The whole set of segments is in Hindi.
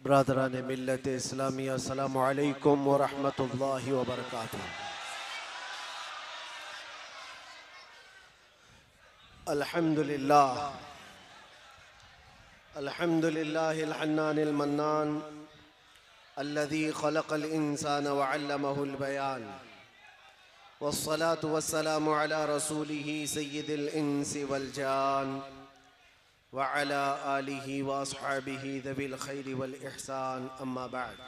ब्रादरान मिल्लत इस्लामिया अस्सलामु अलैकुम व रहमतुल्लाहि व बरकातुहू। अल्हम्दुलिल्लाह अल्हम्दुलिल्लाहिल हन्नानिल मन्नान अल्लज़ी खलक़ल इंसान व अल्लमहुल बयान वस्सलातु वस्सलामु अला रसूलिही सय्यिदिल इंसी वल जान व अला आलिही व अस्हाबिही ज़विल खैरि वल इहसान अम्मा बअद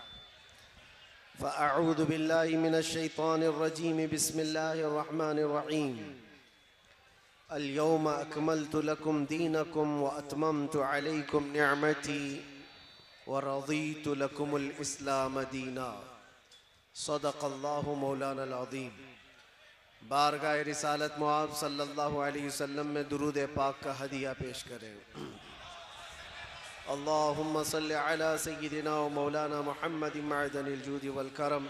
फ़अऊज़ु बिल्लाहि मिनश शैतानिर रजीम बिस्मिल्लाहिर रहमानिर रहीम। अल-यौम अकमलतु लकुम दीनकुम व अतममतु अलैकुम निअमती व रज़ीतु लकुमुल इस्लाम दीना। सदक़ल्लाहु मौलानल अज़ीम। बारगाह रिसालत मुआब सल्लल्लाहु अलैहि वसल्लम में दुरूद पाक का हदिया पेश करें। अल्लाहुम्मा सल्लि अला सय्यिदिना व मौलाना मुहम्मदिन मअदनिल जूदि वल करम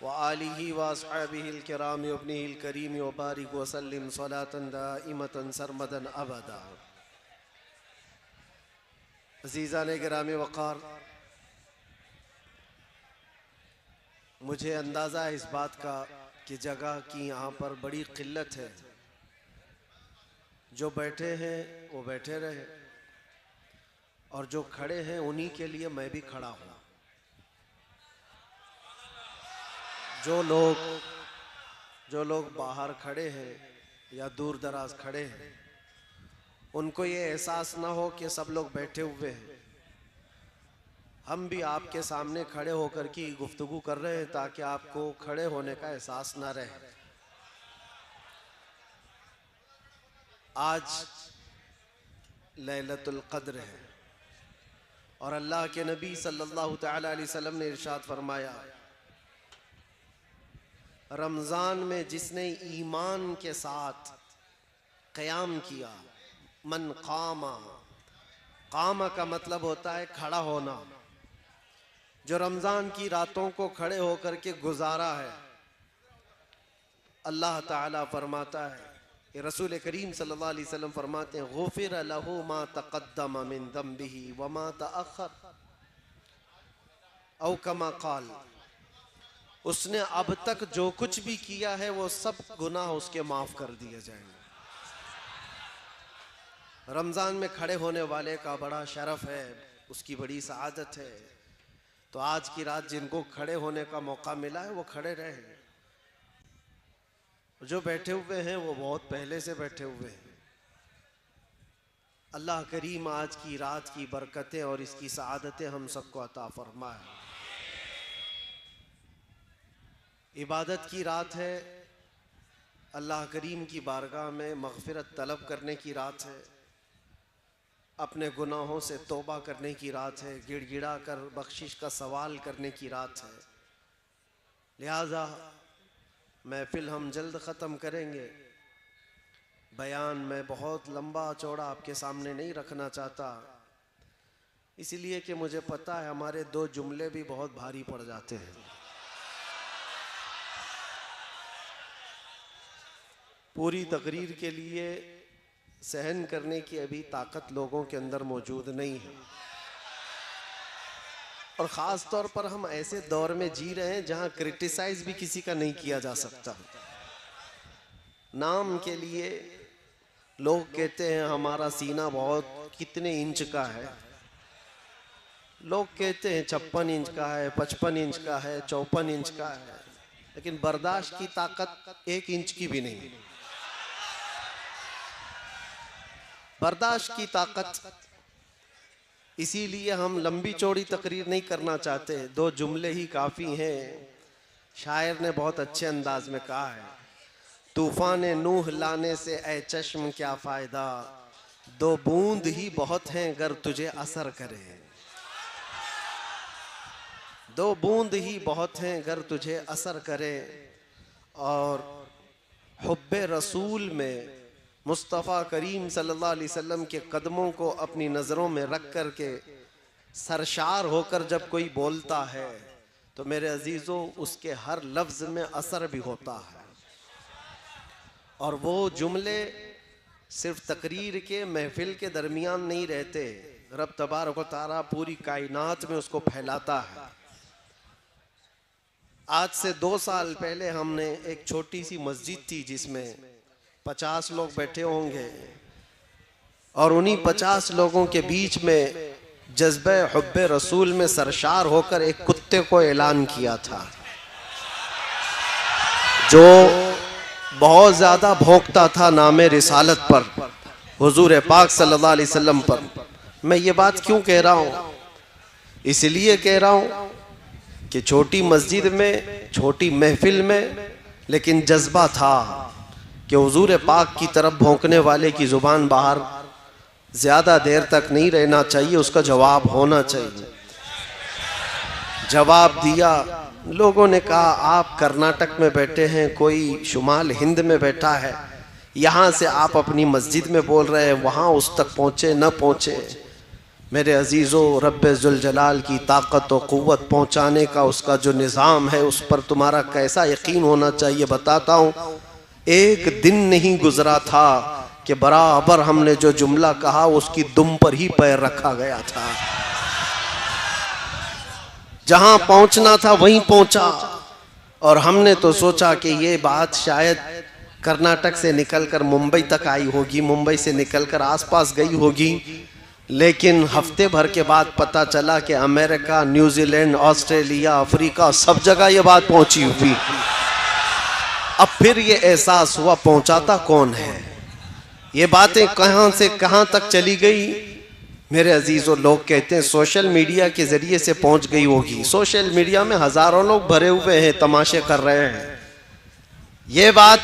व आलिही व अस्हाबिहिल किराम व इब्निहिल करीम व बारिक व सल्लिम सलातन दाइमतन सरमदन अबदा। अज़ीज़ान गिराम वक़ार, मुझे अंदाज़ा है इस बात का कि जगह की यहाँ पर बड़ी किल्लत है। जो बैठे हैं वो बैठे रहे और जो खड़े हैं उन्हीं के लिए मैं भी खड़ा हूँ। जो लोग बाहर खड़े हैं या दूर दराज खड़े हैं, उनको ये एहसास ना हो कि सब लोग बैठे हुए हैं। हम भी आपके सामने खड़े होकर की गुफ्तगू कर रहे हैं ताकि आपको खड़े होने का एहसास ना रहे। आज लैलतुल क़द्र है और अल्लाह के नबी सल्लल्लाहु तआला अलैहि वसल्लम ने इरशाद फरमाया, रमज़ान में जिसने ईमान के साथ क़याम किया, मन कामा का मतलब होता है खड़ा होना। जो रमज़ान की रातों को खड़े होकर के गुजारा है, अल्लाह ताला फरमाता है, रसूल करीम सल्लल्लाहु अलैहि वसल्लम फरमाते हैं, गुफ़िर लहू मा तक़द्दम मिन ज़म्बिही व मा तअख़्ख़र औ कमा क़ाल। उसने अब तक जो कुछ भी किया है वो सब गुनाह उसके माफ़ कर दिए जाएंगे। रमज़ान में खड़े होने वाले का बड़ा शरफ है, उसकी बड़ी सआदत है। तो आज की रात जिनको खड़े होने का मौका मिला है वो खड़े रहे। जो बैठे हुए हैं वो बहुत पहले से बैठे हुए हैं। अल्लाह करीम आज की रात की बरकतें और इसकी सआदतें हम सबको अता फरमाए। इबादत की रात है, अल्लाह करीम की बारगाह में मग़फ़िरत तलब करने की रात है, अपने गुनाहों से तौबा करने की रात है, गिड़गिड़ा कर बख्शिश का सवाल करने की रात है। लिहाजा महफ़िल हम जल्द ख़त्म करेंगे। बयान मैं बहुत लंबा चौड़ा आपके सामने नहीं रखना चाहता, इसलिए कि मुझे पता है हमारे दो जुमले भी बहुत भारी पड़ जाते हैं। पूरी तकरीर के लिए सहन करने की अभी ताकत लोगों के अंदर मौजूद नहीं है। और ख़ास तौर पर हम ऐसे दौर में जी रहे हैं जहां क्रिटिसाइज भी किसी का नहीं किया जा सकता। नाम के लिए लोग कहते हैं हमारा सीना बहुत कितने इंच का है, लोग कहते हैं 56 इंच का है, 55 इंच का है, 54 इंच का है, लेकिन बर्दाश्त की ताकत 1 इंच की भी नहीं। बर्दाश्त की ताकत, इसीलिए हम लंबी चौड़ी तकरीर नहीं करना चाहते, दो जुमले ही काफ़ी हैं। शायर ने बहुत अच्छे अंदाज में कहा है, तूफ़ान नूह लाने से ए चश्म क्या फ़ायदा, दो बूंद ही बहुत हैं गर तुझे असर करे। दो बूंद ही बहुत हैं गर तुझे असर करे। और हुब्बे रसूल में मुस्तफ़ा करीम सल्लल्लाहु अलैहि वसल्लम के कदमों को अपनी नज़रों में रख कर के सरशार होकर जब कोई बोलता है तो मेरे अजीज़ों उसके हर लफ्ज़ में असर भी होता है। और वो जुमले सिर्फ तकरीर के महफिल के दरमियान नहीं रहते, रब तबारक व तआला पूरी कायनात में उसको फैलाता है। आज से 2 साल पहले हमने एक छोटी सी मस्जिद थी जिसमें 50 लोग बैठे होंगे और उन्हीं 50 लोगों के बीच में जज्बे हुब्बे रसूल में सरशार होकर एक कुत्ते को ऐलान किया था जो बहुत ज्यादा भौंकता था नामे रिसालत पर, हुजूर पाक सल्लल्लाहु अलैहि वसल्लम पर। मैं ये बात क्यों कह रहा हूँ? इसलिए कह रहा हूँ कि छोटी मस्जिद में, छोटी महफिल में, लेकिन जज्बा था कि हुजूर पाक की तरफ भौंकने वाले की जुबान बाहर ज्यादा देर तक नहीं रहना चाहिए, उसका जवाब होना चाहिए। जवाब दिया। लोगों ने कहा आप कर्नाटक में बैठे हैं, कोई शुमाल हिंद में बैठा है, यहाँ से आप अपनी मस्जिद में बोल रहे हैं, वहाँ उस तक पहुँचे न पहुँचे। मेरे अजीज़ों, रब्बे जुल जलाल की ताकत और क़ुव्वत पहुँचाने का उसका जो निज़ाम है उस पर तुम्हारा कैसा यकीन होना चाहिए बताता हूँ। एक दिन नहीं गुजरा था कि बराबर हमने जो जुमला कहा उसकी दुम पर ही पैर रखा गया था। जहां पहुंचना था वहीं पहुंचा। और हमने तो सोचा कि ये बात शायद कर्नाटक से निकलकर मुंबई तक आई होगी, मुंबई से निकलकर आसपास गई होगी, लेकिन हफ्ते भर के बाद पता चला कि अमेरिका, न्यूजीलैंड, ऑस्ट्रेलिया, अफ्रीका, सब जगह ये बात पहुंची हुई। अब फिर ये एहसास हुआ पहुंचाता कौन है, ये बातें कहां से कहां तक चली गई। मेरे अजीजों, लोग कहते हैं सोशल मीडिया के जरिए से पहुंच गई होगी। सोशल मीडिया में हजारों लोग भरे हुए हैं, तमाशे कर रहे हैं। ये बात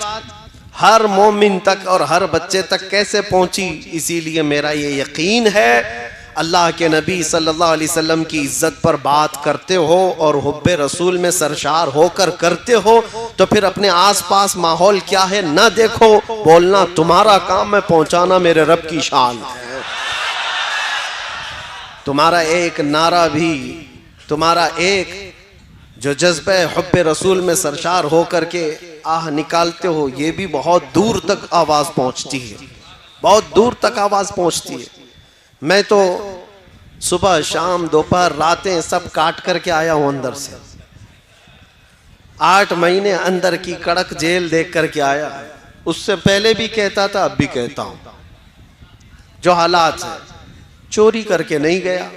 हर मोमिन तक और हर बच्चे तक कैसे पहुंची? इसीलिए मेरा ये यकीन है, अल्लाह के नबी सल्लल्लाहु अलैहि वसल्लम की इज्जत पर बात करते हो और हुब्बे रसूल में सरशार होकर करते हो तो फिर अपने आसपास माहौल क्या है ना देखो, बोलना तुम्हारा काम है, पहुंचाना मेरे रब की शान है। तुम्हारा एक नारा भी, तुम्हारा एक जो जज्बे हुब्बे रसूल में सरशार हो करके आह निकालते हो, ये भी बहुत दूर तक आवाज़ पहुंचती है, बहुत दूर तक आवाज़ पहुंचती है। मैं तो सुबह शाम दोपहर रातें सब काट करके आया हूं अंदर से। 8 महीने अंदर की कड़क जेल देख करके आया। उससे पहले भी कहता था, अब भी कहता हूं, जो हालात है, चोरी करके नहीं गया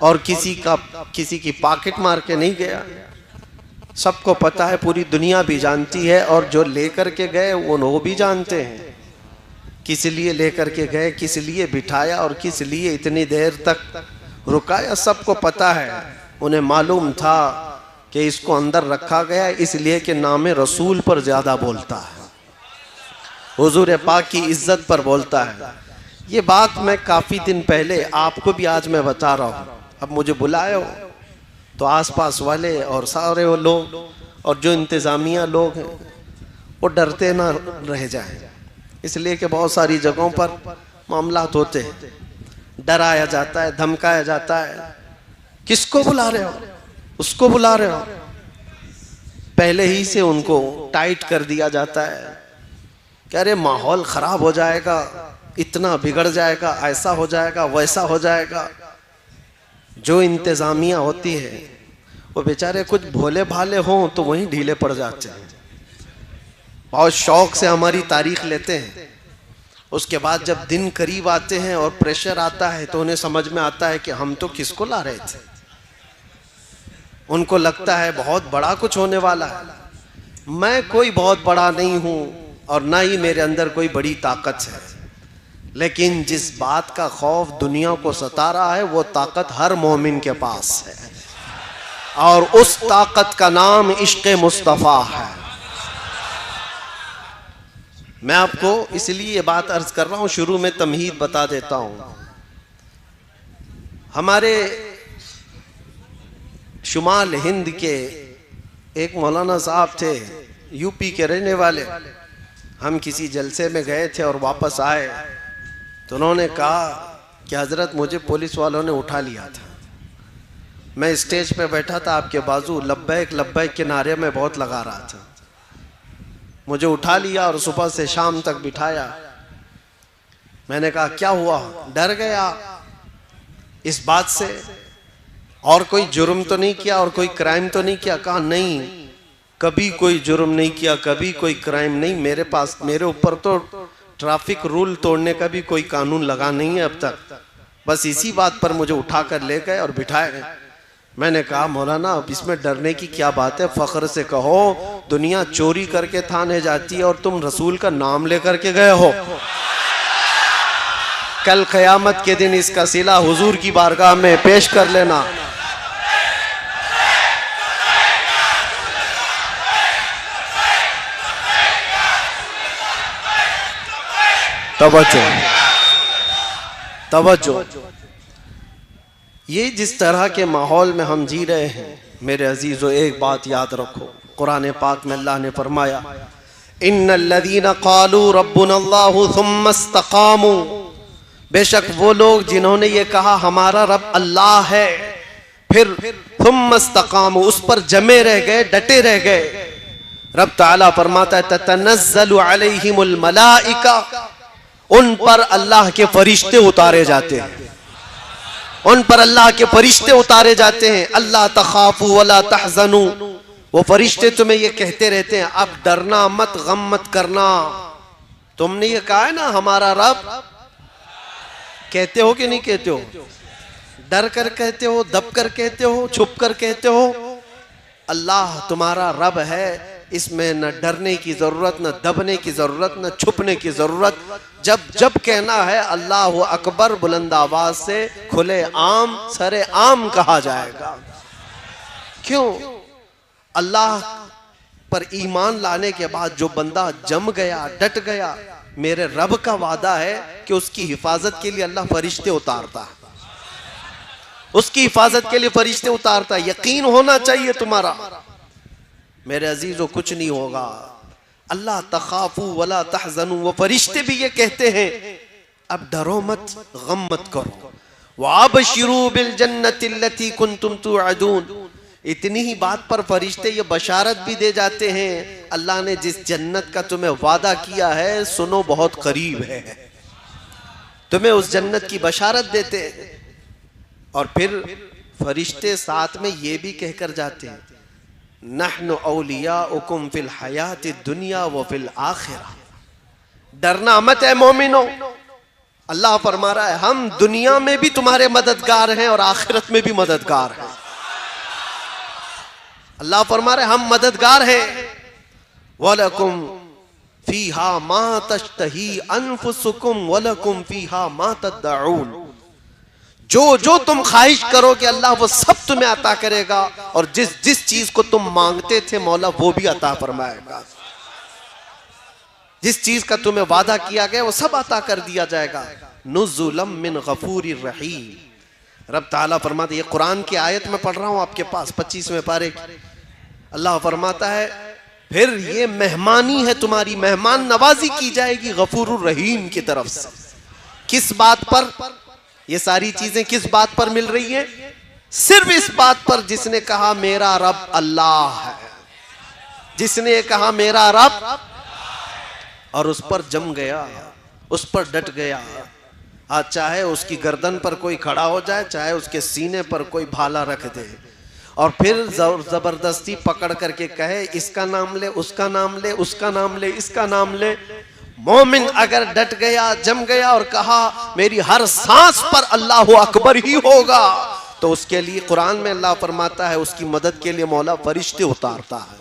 और किसी की पॉकेट मार के नहीं गया। सबको पता है, पूरी दुनिया भी जानती है, और जो लेकर के गए वो भी जानते हैं किस लिए लेकर के गए, किस लिए बिठाया और किस लिए इतनी देर तक रुकाया, सबको पता है। उन्हें मालूम था कि इसको अंदर रखा गया इसलिए कि नाम रसूल पर ज्यादा बोलता है, हुजूर पाक की इज्जत पर बोलता है। ये बात मैं काफी दिन पहले आपको भी आज मैं बता रहा हूँ। अब मुझे बुलाए हो तो आसपास वाले और सारे वो लोग और जो इंतज़ामिया लोग हैं वो डरते ना रह जाएं, इसलिए कि बहुत सारी जगहों पर मामलात होते हैं, डराया जाता है, धमकाया जाता है। किसको बुला रहे हो, उसको बुला रहे हो, पहले ही से उनको टाइट कर दिया जाता है कि अरे माहौल ख़राब हो जाएगा, इतना बिगड़ जाएगा, ऐसा हो जाएगा, वैसा हो जाएगा। जो इंतज़ामिया होती है वो बेचारे कुछ भोले भाले हों तो वहीं ढीले पड़ जाते हैं, बहुत शौक से हमारी तारीख लेते हैं। उसके बाद जब दिन करीब आते हैं और प्रेशर आता है तो उन्हें समझ में आता है कि हम तो किसको ला रहे थे। उनको लगता है बहुत बड़ा कुछ होने वाला है। मैं कोई बहुत बड़ा नहीं हूँ और ना ही मेरे अंदर कोई बड़ी ताकत है, लेकिन जिस बात का खौफ दुनिया को सता रहा है वो ताकत हर मोमिन के पास है, और उस ताकत का नाम इश्क़ मुस्तफ़ा है। मैं आपको इसलिए ये बात अर्ज कर रहा हूँ, शुरू में तमहीद बता देता हूँ। हमारे शुमाल हिंद के एक मौलाना साहब थे, यूपी के रहने वाले। हम किसी जलसे में गए थे और वापस आए तो उन्होंने कहा कि हज़रत मुझे पुलिस वालों ने उठा लिया था। मैं स्टेज पे बैठा था, आपके बाजू लब्बैक लब्बैक के नारे में बहुत लगा रहा था। मुझे उठा लिया और सुबह से शाम तक बिठाया। मैंने कहा क्या हुआ? डर गया? इस बात से और कोई जुर्म तो नहीं किया और कोई क्राइम तो नहीं किया? कहा नहीं, कभी कोई जुर्म नहीं किया, कभी कोई क्राइम नहीं। मेरे ऊपर तो ट्रैफिक रूल तोड़ने का भी कोई कानून लगा नहीं है अब तक। बस इसी बात पर मुझे उठाकर ले गए और बिठाए। मैंने कहा मौलाना अब इसमें डरने की क्या बात है? फख्र से कहो, दुनिया चोरी करके थाने जाती है और तुम रसूल का नाम लेकर के गए हो। कल क़यामत के दिन इसका सिला हुजूर की बारगाह में पेश कर लेना। तवज्जो तवज्जो। ये जिस तरह के माहौल में हम जी रहे हैं मेरे अजीजों, एक बात याद रखो, कुरान पाक में अल्लाह ने फरमाया इन्नल्लज़ीना क़ालू रब्बुनल्लाहु सुम्मा इस्तक़ामू, बेशक वो लोग जिन्होंने ये कहा हमारा रब अल्लाह है, फिर सुम्मा इस्तक़ामू, उस पर जमे रह गए, डटे रह गए। रब ताला फरमाता है ततनज़्ज़लु अलैहिमुल मलाइका, उन पर अल्लाह के फरिश्ते उतारे जाते हैं, उन पर अल्लाह के फरिश्ते उतारे जाते हैं। अल्लाह तखाफू वला तहज़नू, वो फरिश्ते तुम्हें ये कहते रहते हैं अब डरना मत, गम मत करना। तुमने ये कहा है ना हमारा रब, कहते हो कि नहीं कहते हो? डर कर कहते हो, दब कर कहते हो, छुप कर कहते हो? अल्लाह तुम्हारा रब है, इसमें न डरने की जरूरत, न दबने की जरूरत, न छुपने की जरूरत। जब जब कहना है अल्लाह अकबर बुलंद आवाज से खुले आम सरे आम कहा जाएगा। क्यों? अल्लाह पर ईमान लाने के बाद जो बंदा जम गया, डट गया, मेरे रब का वादा है कि उसकी हिफाजत के लिए अल्लाह फरिश्ते उतारता है, उसकी हिफाजत के लिए फरिश्ते उतारता है। यकीन होना चाहिए तुम्हारा मेरे अजीजों, कुछ नहीं होगा। अल्लाह तखाफू वला तहज़नू, वो फरिश्ते भी ये कहते हैं अब डरो मत, गम मत करो। वाबशिरू बिल जन्नति लती कुंतुम तुअदून, इतनी ही बात पर फरिश्ते ये बशारत भी दे जाते हैं अल्लाह ने जिस जन्नत का तुम्हें वादा किया है सुनो बहुत करीब है, तुम्हें उस जन्नत की बशारत देते हैं। और फिर फरिश्ते साथ में ये भी कहकर जाते हैं नहनु औलियाउकुम फिल हयाति दुनिया व फिल आखिरा, डरना मत है मोमिनो। अल्लाह फरमा रहा है हम दुनिया में भी तुम्हारे मददगार हैं और आखिरत में भी मददगार हैं। अल्लाह फरमा रहे हम मददगार हैं। वलकुम फीहा मा तश्तही अनफुसुकुम वलकुम फीहा मा तदउन, जो जो तुम ख्वाहिश करोगे अल्लाह वो सब तुम्हें अता करेगा, और जिस जिस चीज को तुम मांगते थे मौला वो भी अता फरमाएगा। जिस चीज का तुम्हें वादा किया गया वो सब अता कर दिया जाएगा। नुज़ुलम मिन गफूरिर रहीम। रब ताला फरमाते, ये कुरान की आयत में पढ़ रहा हूं आपके पास 25वें पारे की। अल्लाह फरमाता है फिर ये मेहमानी है तुम्हारी, मेहमान नवाजी की जाएगी गफूरुर रहीम की तरफ से। किस बात पर ये सारी चीजें किस बात पर मिल रही है? सिर्फ इस बात पर जिसने कहा मेरा रब अल्लाह है, जिसने कहा मेरा रब और उस पर जम गया, उस पर डट गया। आज चाहे उसकी गर्दन पर कोई खड़ा हो जाए, चाहे उसके सीने पर कोई भाला रख दे और फिर जबरदस्ती पकड़ करके कहे इसका नाम ले, उसका नाम ले, उसका नाम ले, इसका नाम ले। मोमिन अगर डट गया, जम गया और कहा मेरी हर सांस पर अल्लाह अकबर ही होगा, तो उसके लिए कुरान में अल्लाह फरमाता है उसकी मदद के लिए मौला फरिश्ते उतारता है।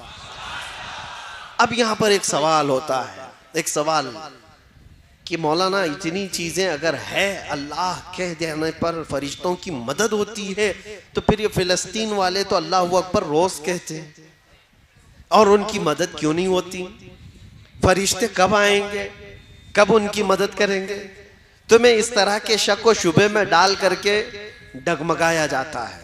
अब यहाँ पर एक सवाल होता है, एक सवाल कि मौलाना इतनी चीजें अगर है, अल्लाह कह देने पर फरिश्तों की मदद होती है, तो फिर ये फिलिस्तीन वाले तो अल्लाह अकबर रोज कहते हैं और उनकी मदद क्यों नहीं होती? फरिश्ते कब आएंगे, कब उनकी मदद करेंगे? तुम्हें इस तरह के शक व शुबे में डाल करके डगमगाया जाता है,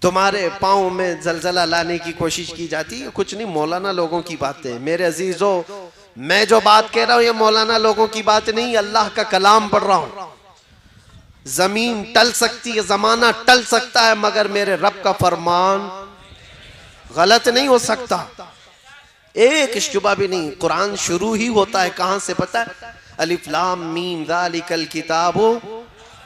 तुम्हारे पाँव में जलजला लाने की कोशिश की जाती है। कुछ नहीं, मौलाना लोगों की बातें। मेरे अजीजों, मैं जो बात कह रहा हूं ये मौलाना लोगों की बात नहीं, अल्लाह का कलाम पढ़ रहा हूं। जमीन टल सकती है, जमाना टल सकता है, मगर मेरे रब का फरमान गलत नहीं हो सकता, एक शुबा भी नहीं। कुरान शुरू ही होता है कहां से पता है? अलिफ लाम मीम ज़ालिकल किताबु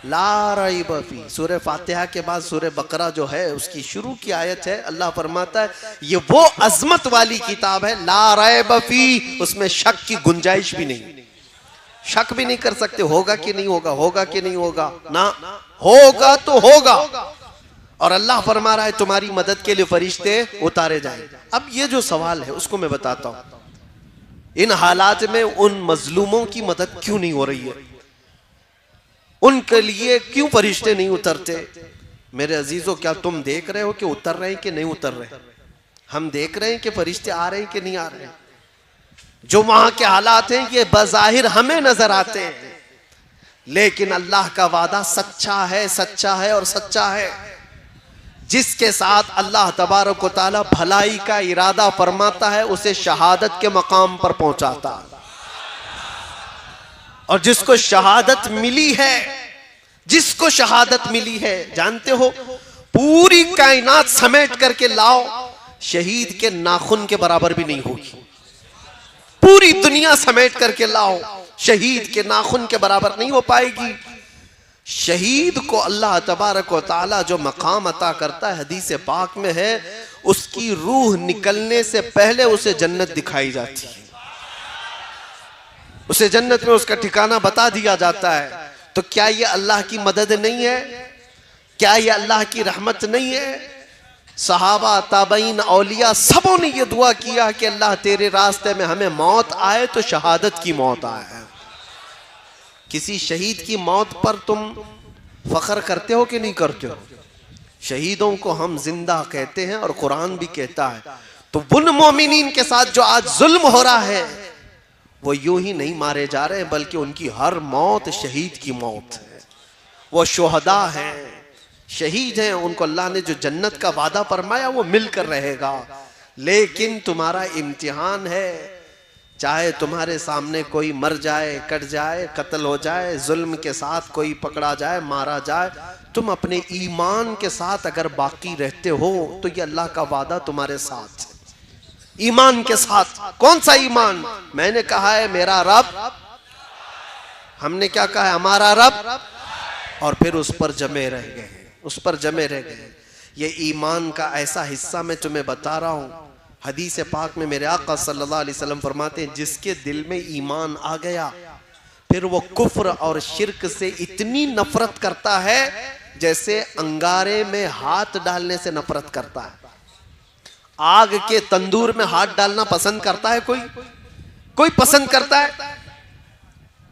ला रैब फी। सूरह फातिहा के बाद सूरह बकरा जो है उसकी शुरू की आयत है, अल्लाह फरमाता है ये वो अजमत वाली किताब है, ला रैब फी, उसमें शक की गुंजाइश भी नहीं, शक भी नहीं कर सकते होगा कि नहीं होगा, होगा कि नहीं होगा, ना होगा तो होगा। और अल्लाह फरमा रहा है तुम्हारी मदद के लिए फरिश्ते उतारे जाए। अब ये जो सवाल है उसको मैं बताता हूं, इन हालात में उन मजलूमों की मदद क्यों नहीं हो रही है, उनके लिए क्यों फरिश्ते नहीं उतरते? मेरे अजीजों, क्या तुम देख रहे हो कि उतर रहे हैं कि नहीं उतर रहे? हम देख रहे हैं कि फरिश्ते आ रहे हैं कि नहीं आ रहे हैं? जो वहां के हालात हैं ये बज़ाहिर हमें नजर आते हैं, लेकिन अल्लाह का वादा सच्चा है, सच्चा है और सच्चा है। जिसके साथ अल्लाह तबारक व तआला भलाई का इरादा फरमाता है उसे शहादत के मकाम पर पहुंचाता है, और जिसको शहादत मिली है, जिसको शहादत मिली है, जानते हो पूरी कायनात समेट करके लाओ, शहीद के नाखून के बराबर भी नहीं होगी। पूरी दुनिया समेट करके लाओ, शहीद के नाखून के बराबर नहीं हो पाएगी। शहीद को अल्लाह तबारक व तआला जो मकाम अता करता है, हदीस पाक में है, उसकी रूह निकलने से पहले उसे जन्नत दिखाई जाती है, उसे जन्नत में उसका ठिकाना बता दिया जाता है। तो क्या ये अल्लाह की मदद नहीं है? क्या ये अल्लाह की रहमत नहीं है? सहाबा, ताबईन, औलिया सबों ने ये दुआ किया कि अल्लाह तेरे रास्ते में हमें मौत आए तो शहादत की मौत आए। किसी शहीद की मौत पर तुम फख्र करते हो कि नहीं करते हो? शहीदों को हम जिंदा कहते हैं और कुरान भी कहता है। तो उन मोमिनीन के साथ जो आज जुल्म हो रहा है, वो यूं ही नहीं मारे जा रहे हैं, बल्कि उनकी हर मौत शहीद की मौत है। वो शुहदा हैं, शहीद हैं, उनको अल्लाह ने जो जन्नत का वादा फरमाया वो मिलकर रहेगा। लेकिन तुम्हारा इम्तिहान है, चाहे तुम्हारे सामने कोई मर जाए, कट जाए, कत्ल हो जाए, जुल्म के साथ कोई पकड़ा जाए, मारा जाए, तुम अपने ईमान के साथ अगर बाकी रहते हो तो ये अल्लाह का वादा तुम्हारे साथ है। ईमान के साथ। कौन सा ईमान? मैंने कहा है मेरा रब, हमने क्या कहा है? हमारा रब, और फिर उस पर जमे रह गए, उस पर जमे रह गए। ये ईमान का ऐसा हिस्सा मैं तुम्हें बता रहा हूं, हदीस पाक में मेरे आका सल्लल्लाहु अलैहि वसल्लम फरमाते हैं, जिसके दिल में ईमान आ गया फिर वो कुफ्र और शिर्क से इतनी नफरत करता है जैसे अंगारे में हाथ डालने से नफरत करता है। आग के तंदूर में हाथ डालना पसंद करता है कोई? कोई पसंद करता है?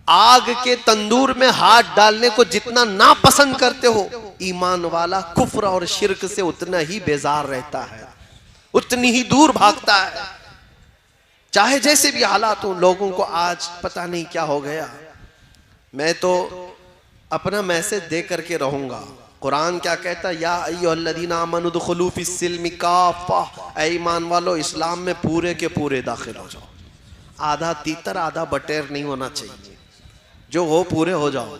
आग के तंदूर में हाथ डालने को जितना ना पसंद करते हो, ईमान वाला कुफ्र और शिर्क से उतना ही बेजार रहता है, उतनी ही दूर भागता है। चाहे जैसे भी हालात हो। लोगों को आज पता नहीं क्या हो गया। मैं तो अपना मैसेज दे करके रहूंगा। कुरान क्या कहता है? या अय्युहल्लज़ीना आमनू दुखुलू फिस्सिल्मि काफ़ा, ऐ ईमान वालो इस्लाम में पूरे के पूरे दाखिल हो जाओ। आधा तीतर आधा बटेर नहीं होना चाहिए, जो हो पूरे हो जाओ।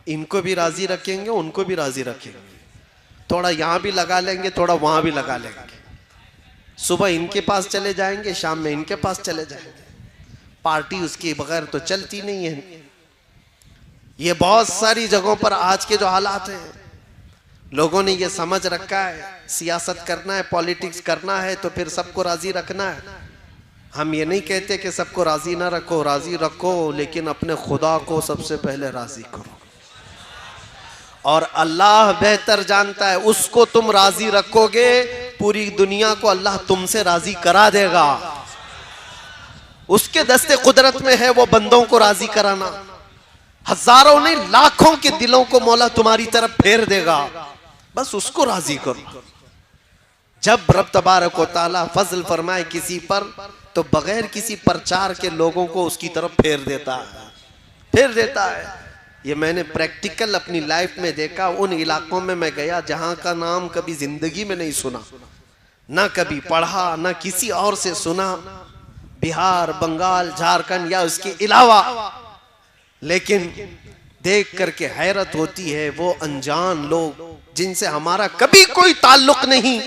इनको भी राजी रखेंगे, उनको भी राजी रखेंगे, थोड़ा यहाँ भी लगा लेंगे, थोड़ा वहां भी लगा लेंगे। सुबह इनके पास चले जाएंगे, शाम में इनके पास चले जाएंगे। पार्टी उसके बगैर तो चलती नहीं है। ये बहुत सारी जगहों पर आज के जो हालात हैं, लोगों ने ये समझ रखा है सियासत करना है, पॉलिटिक्स करना है तो फिर सबको राजी रखना है। हम ये नहीं कहते कि सबको राजी ना रखो, राजी रखो, लेकिन अपने खुदा को सबसे पहले राजी करो। और अल्लाह बेहतर जानता है, उसको तुम राजी रखोगे पूरी दुनिया को अल्लाह तुमसे राजी करा देगा। उसके दस्ते कुदरत में है वो बंदों को राजी कराना। हजारों नहीं लाखों के दिलों को मौला तुम्हारी तरफ फेर देगा, बस उसको राजी करो। जब रब तबारक व तआला फजल फरमाए किसी पर तो बगैर किसी प्रचार के लोगों को उसकी तरफ फेर देता है, फेर देता है। ये मैंने प्रैक्टिकल अपनी लाइफ में देखा। उन इलाकों में मैं गया जहां का नाम कभी जिंदगी में नहीं सुना, ना कभी पढ़ा, ना किसी और से सुना, बिहार, बंगाल, झारखंड या उसके अलावा। लेकिन देख करके हैरत होती है, वो अनजान लोग जिनसे हमारा कभी कोई ताल्लुक नहीं,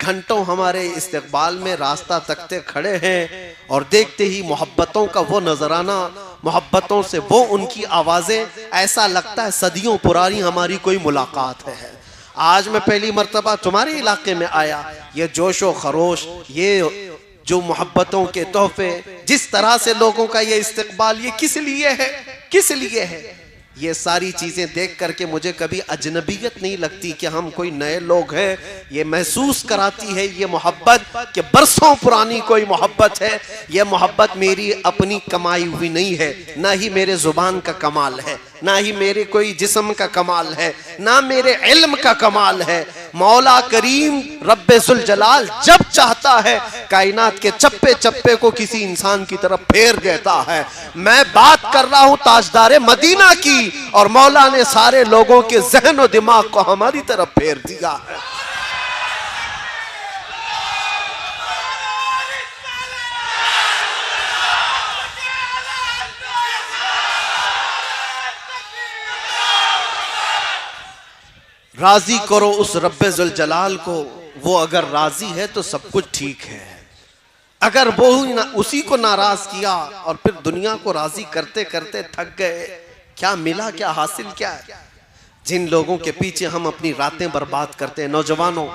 घंटों हमारे इस्तकबाल में रास्ता तकते खड़े हैं और देखते ही मोहब्बतों का वो नजराना, मोहब्बतों से, वो उनकी आवाज़ें, ऐसा लगता है सदियों पुरानी हमारी कोई मुलाकात है। आज मैं पहली मर्तबा तुम्हारे इलाके में आया, ये जोशो खरोश, ये जो मोहब्बतों के तोहफे, जिस तरह से लोगों का ये इस्तकबाल, ये किस लिए है, किस लिए है? ये सारी चीज़ें देख करके मुझे कभी अजनबियत नहीं लगती कि हम कोई नए लोग हैं। ये महसूस कराती है ये मोहब्बत कि बरसों पुरानी कोई मोहब्बत है। ये मोहब्बत मेरी अपनी कमाई हुई नहीं है, ना ही मेरे ज़ुबान का कमाल है, ना ही मेरे कोई जिस्म का कमाल है, ना मेरे इल्म का कमाल है। मौला करीम रब्बे जुल जलाल जब चाहता है कायनात के चप्पे चप्पे को किसी इंसान की तरफ फेर देता है। मैं बात कर रहा हूं ताजदारे मदीना की, और मौला ने सारे लोगों के जहन और दिमाग को हमारी तरफ फेर दिया है। राजी करो उस रब्बे जुल जलाल को, वो अगर राजी है तो सब कुछ ठीक है। अगर वो उसी को नाराज किया और फिर दुनिया को राजी करते करते थक गए, क्या मिला, क्या हासिल क्या है? जिन लोगों के पीछे हम अपनी रातें बर्बाद करते हैं, नौजवानों,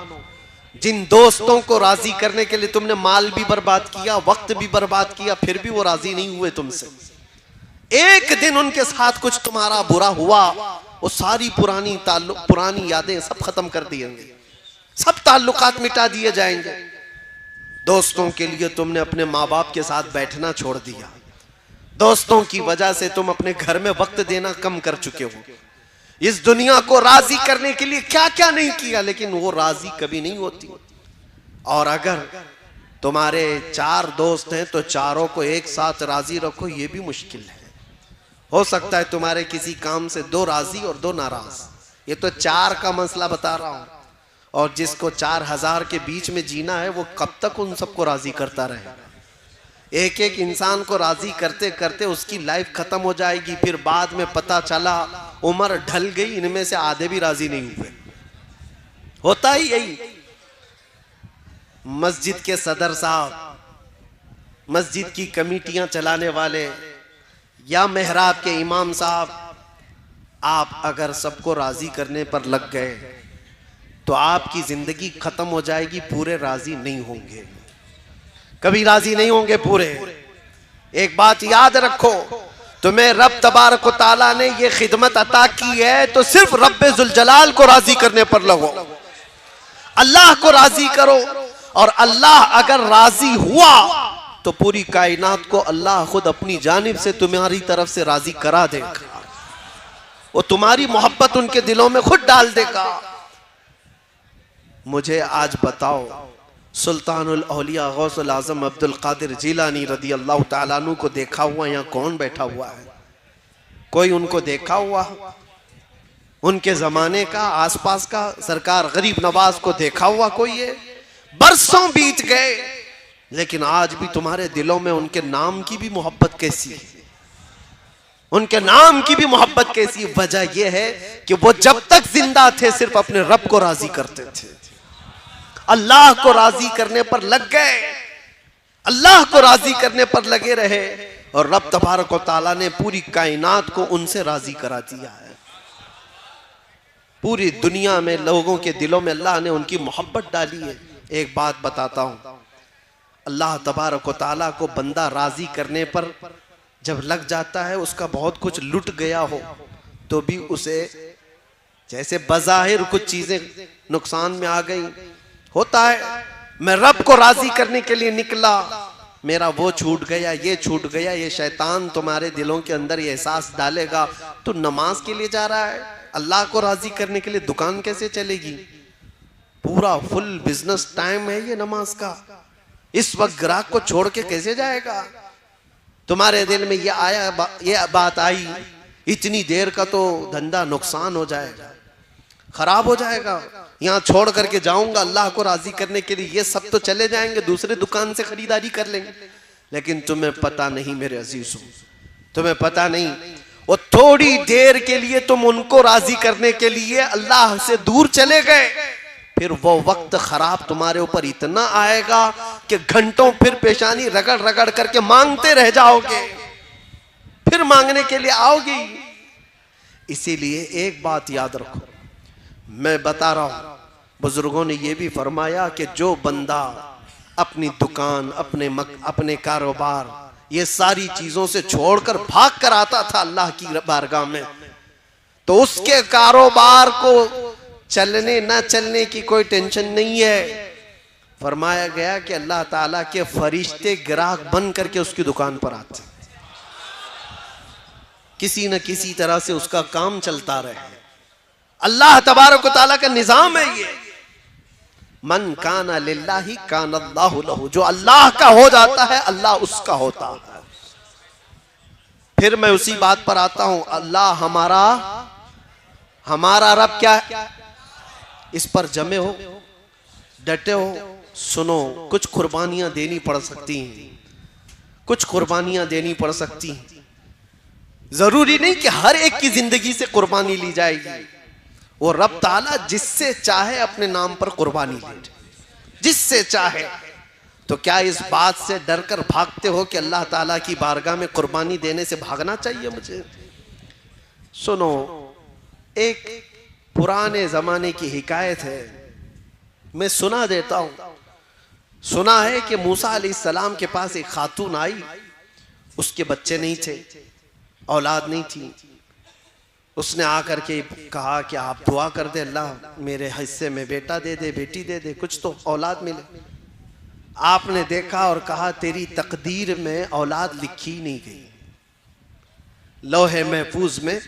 जिन दोस्तों को राजी करने के लिए तुमने माल भी बर्बाद किया, वक्त भी बर्बाद किया, फिर भी वो राजी नहीं हुए तुमसे। एक दिन उनके साथ कुछ तुम्हारा बुरा हुआ, वो सारी पुरानी यादें सब खत्म कर दी जाएंगी, सब ताल्लुकात मिटा दिए जाएंगे। दोस्तों के लिए तुमने अपने माँ बाप के साथ बैठना छोड़ दिया। दोस्तों की वजह से तुम अपने घर में वक्त देना कम कर चुके हो। इस दुनिया को राजी करने के लिए क्या क्या नहीं किया, लेकिन वो राजी कभी नहीं होती। और अगर तुम्हारे 4 दोस्त हैं तो चारों को एक साथ राजी रखो, ये भी मुश्किल है। हो सकता है तुम्हारे किसी काम से 2 राजी और 2 नाराज। ये तो 4 का मसला बता रहा हूं। और जिसको 4000 के बीच में जीना है, वो कब तक उन सबको राजी करता रहे? एक एक इंसान को राजी करते करते उसकी लाइफ खत्म हो जाएगी। फिर बाद में पता चला उम्र ढल गई, इनमें से आधे भी राजी नहीं हुए। होता ही यही। मस्जिद के सदर साहब, मस्जिद की कमेटियां चलाने वाले, या मेहराब के इमाम साहब, आप अगर सबको राजी करने पर लग गए तो आपकी जिंदगी खत्म हो जाएगी। पूरे राजी नहीं होंगे, कभी राजी नहीं होंगे पूरे। एक बात याद रखो, तुम्हें रब तबारक व तआला ने ये खिदमत अता की है तो सिर्फ रब्बे जुल जलाल को राजी करने पर लगो। अल्लाह को राजी करो, और अल्लाह अगर राजी हुआ तो पूरी कायनात को अल्लाह खुद अपनी जानिब से तुम्हारी तरफ से राजी करा देगा। वो तुम्हारी मोहब्बत उनके दिलों में खुद डाल देगा। मुझे आज बताओ, सुल्तानुल औलिया गौसुल आज़म अब्दुल कादिर जिलानी रदी अल्लाह ताला अन्हु को देखा हुआ यहाँ कौन बैठा हुआ है? कोई उनको देखा हुआ? उनके जमाने का, आसपास का सरकार गरीब नवाज को देखा हुआ कोई है? बरसों बीत गए, लेकिन आज भी तुम्हारे दिलों में उनके नाम की भी मोहब्बत कैसी है? उनके नाम की भी मोहब्बत कैसी? वजह यह है कि वो जब तक जिंदा थे सिर्फ अपने रब को राजी करते थे। अल्लाह को राजी करने पर लग गए, अल्लाह को राजी करने पर लगे रहे, और रब तबारक व तआला ने पूरी कायनात को उनसे राजी करा दिया है। पूरी दुनिया में लोगों के दिलों में अल्लाह ने उनकी मोहब्बत डाली है। एक बात बताता हूं, अल्लाह तबारक व तआला को बंदा राजी करने पर जब लग जाता है, उसका बहुत कुछ लुट गया हो तो भी उसे, जैसे बज़ाहिर कुछ चीजें नुकसान में आ गई, होता है मैं रब को राजी करने के लिए निकला, मेरा वो छूट गया, ये छूट गया। ये शैतान तुम्हारे दिलों के अंदर ये एहसास डालेगा, तू नमाज के लिए जा रहा है, अल्लाह को राजी करने के लिए दुकान कैसे चलेगी? पूरा फुल बिजनेस टाइम है ये नमाज का, इस वक्त ग्राहक को छोड़ के कैसे जाएगा? तुम्हारे दिल में ये बात आई, इतनी देर का तो धंधा नुकसान हो जाएगा, खराब हो जाएगा, यहाँ छोड़ करके जाऊंगा अल्लाह को राजी करने के लिए, ये सब तो चले जाएंगे, दूसरे दुकान से खरीदारी कर लेंगे। लेकिन तुम्हें पता नहीं मेरे अजीजों, तुम्हें पता नहीं, वो थोड़ी देर के लिए तुम उनको राजी करने के लिए अल्लाह से दूर चले गए, फिर वो वक्त खराब तुम्हारे ऊपर इतना आएगा कि घंटों फिर पेशानी रगड़ रगड़ करके मांगते रह जाओगे। फिर मांगने के लिए आओगी। इसीलिए एक बात याद रखो, मैं बता रहा हूं, बुजुर्गों ने यह भी फरमाया कि जो बंदा अपनी दुकान, अपने कारोबार, ये सारी चीजों से छोड़कर भाग कर आता था अल्लाह की बारगाह में, तो उसके कारोबार को चलने न चलने की कोई टेंशन नहीं है। फरमाया गया कि अल्लाह ताला के फरिश्ते ग्राहक बन करके उसकी दुकान पर आते, किसी न किसी तरह से उसका काम चलता रहे। अल्लाह तबारक व तआला का निजाम है ये। मन काना लिल्लाहि काना अल्लाहु लहु, जो अल्लाह का हो जाता है अल्लाह उसका होता है। फिर मैं उसी बात पर आता हूं, अल्लाह हमारा रब क्या है? इस पर जमे हो, डटे हो, सुनो। कुछ कुर्बानियां देनी पड़ सकती हैं, कुछ कुर्बानियां देनी पड़ सकती हैं। जरूरी नहीं कि हर एक की जिंदगी से कुर्बानी ली जाएगी। वो रब ताला जिससे चाहे अपने नाम पर कुर्बानी ले, जिससे चाहे। तो क्या इस बात से डर कर भागते हो कि अल्लाह ताला की बारगाह में कुर्बानी देने से भागना चाहिए मुझे? सुनो, एक पुराने जमाने की हिकायत है, मैं सुना देता हूं। सुना है कि मूसा अलैहिस्सलाम के पास एक खातून आई, उसके बच्चे नहीं थे, औलाद नहीं थी। उसने आकर के कहा कि आप दुआ कर दे, अल्लाह मेरे हिस्से में बेटा दे दे, बेटी दे दे, कुछ तो औलाद मिले। आपने देखा और कहा तेरी तकदीर में औलाद लिखी नहीं गई, लौहे महफूज में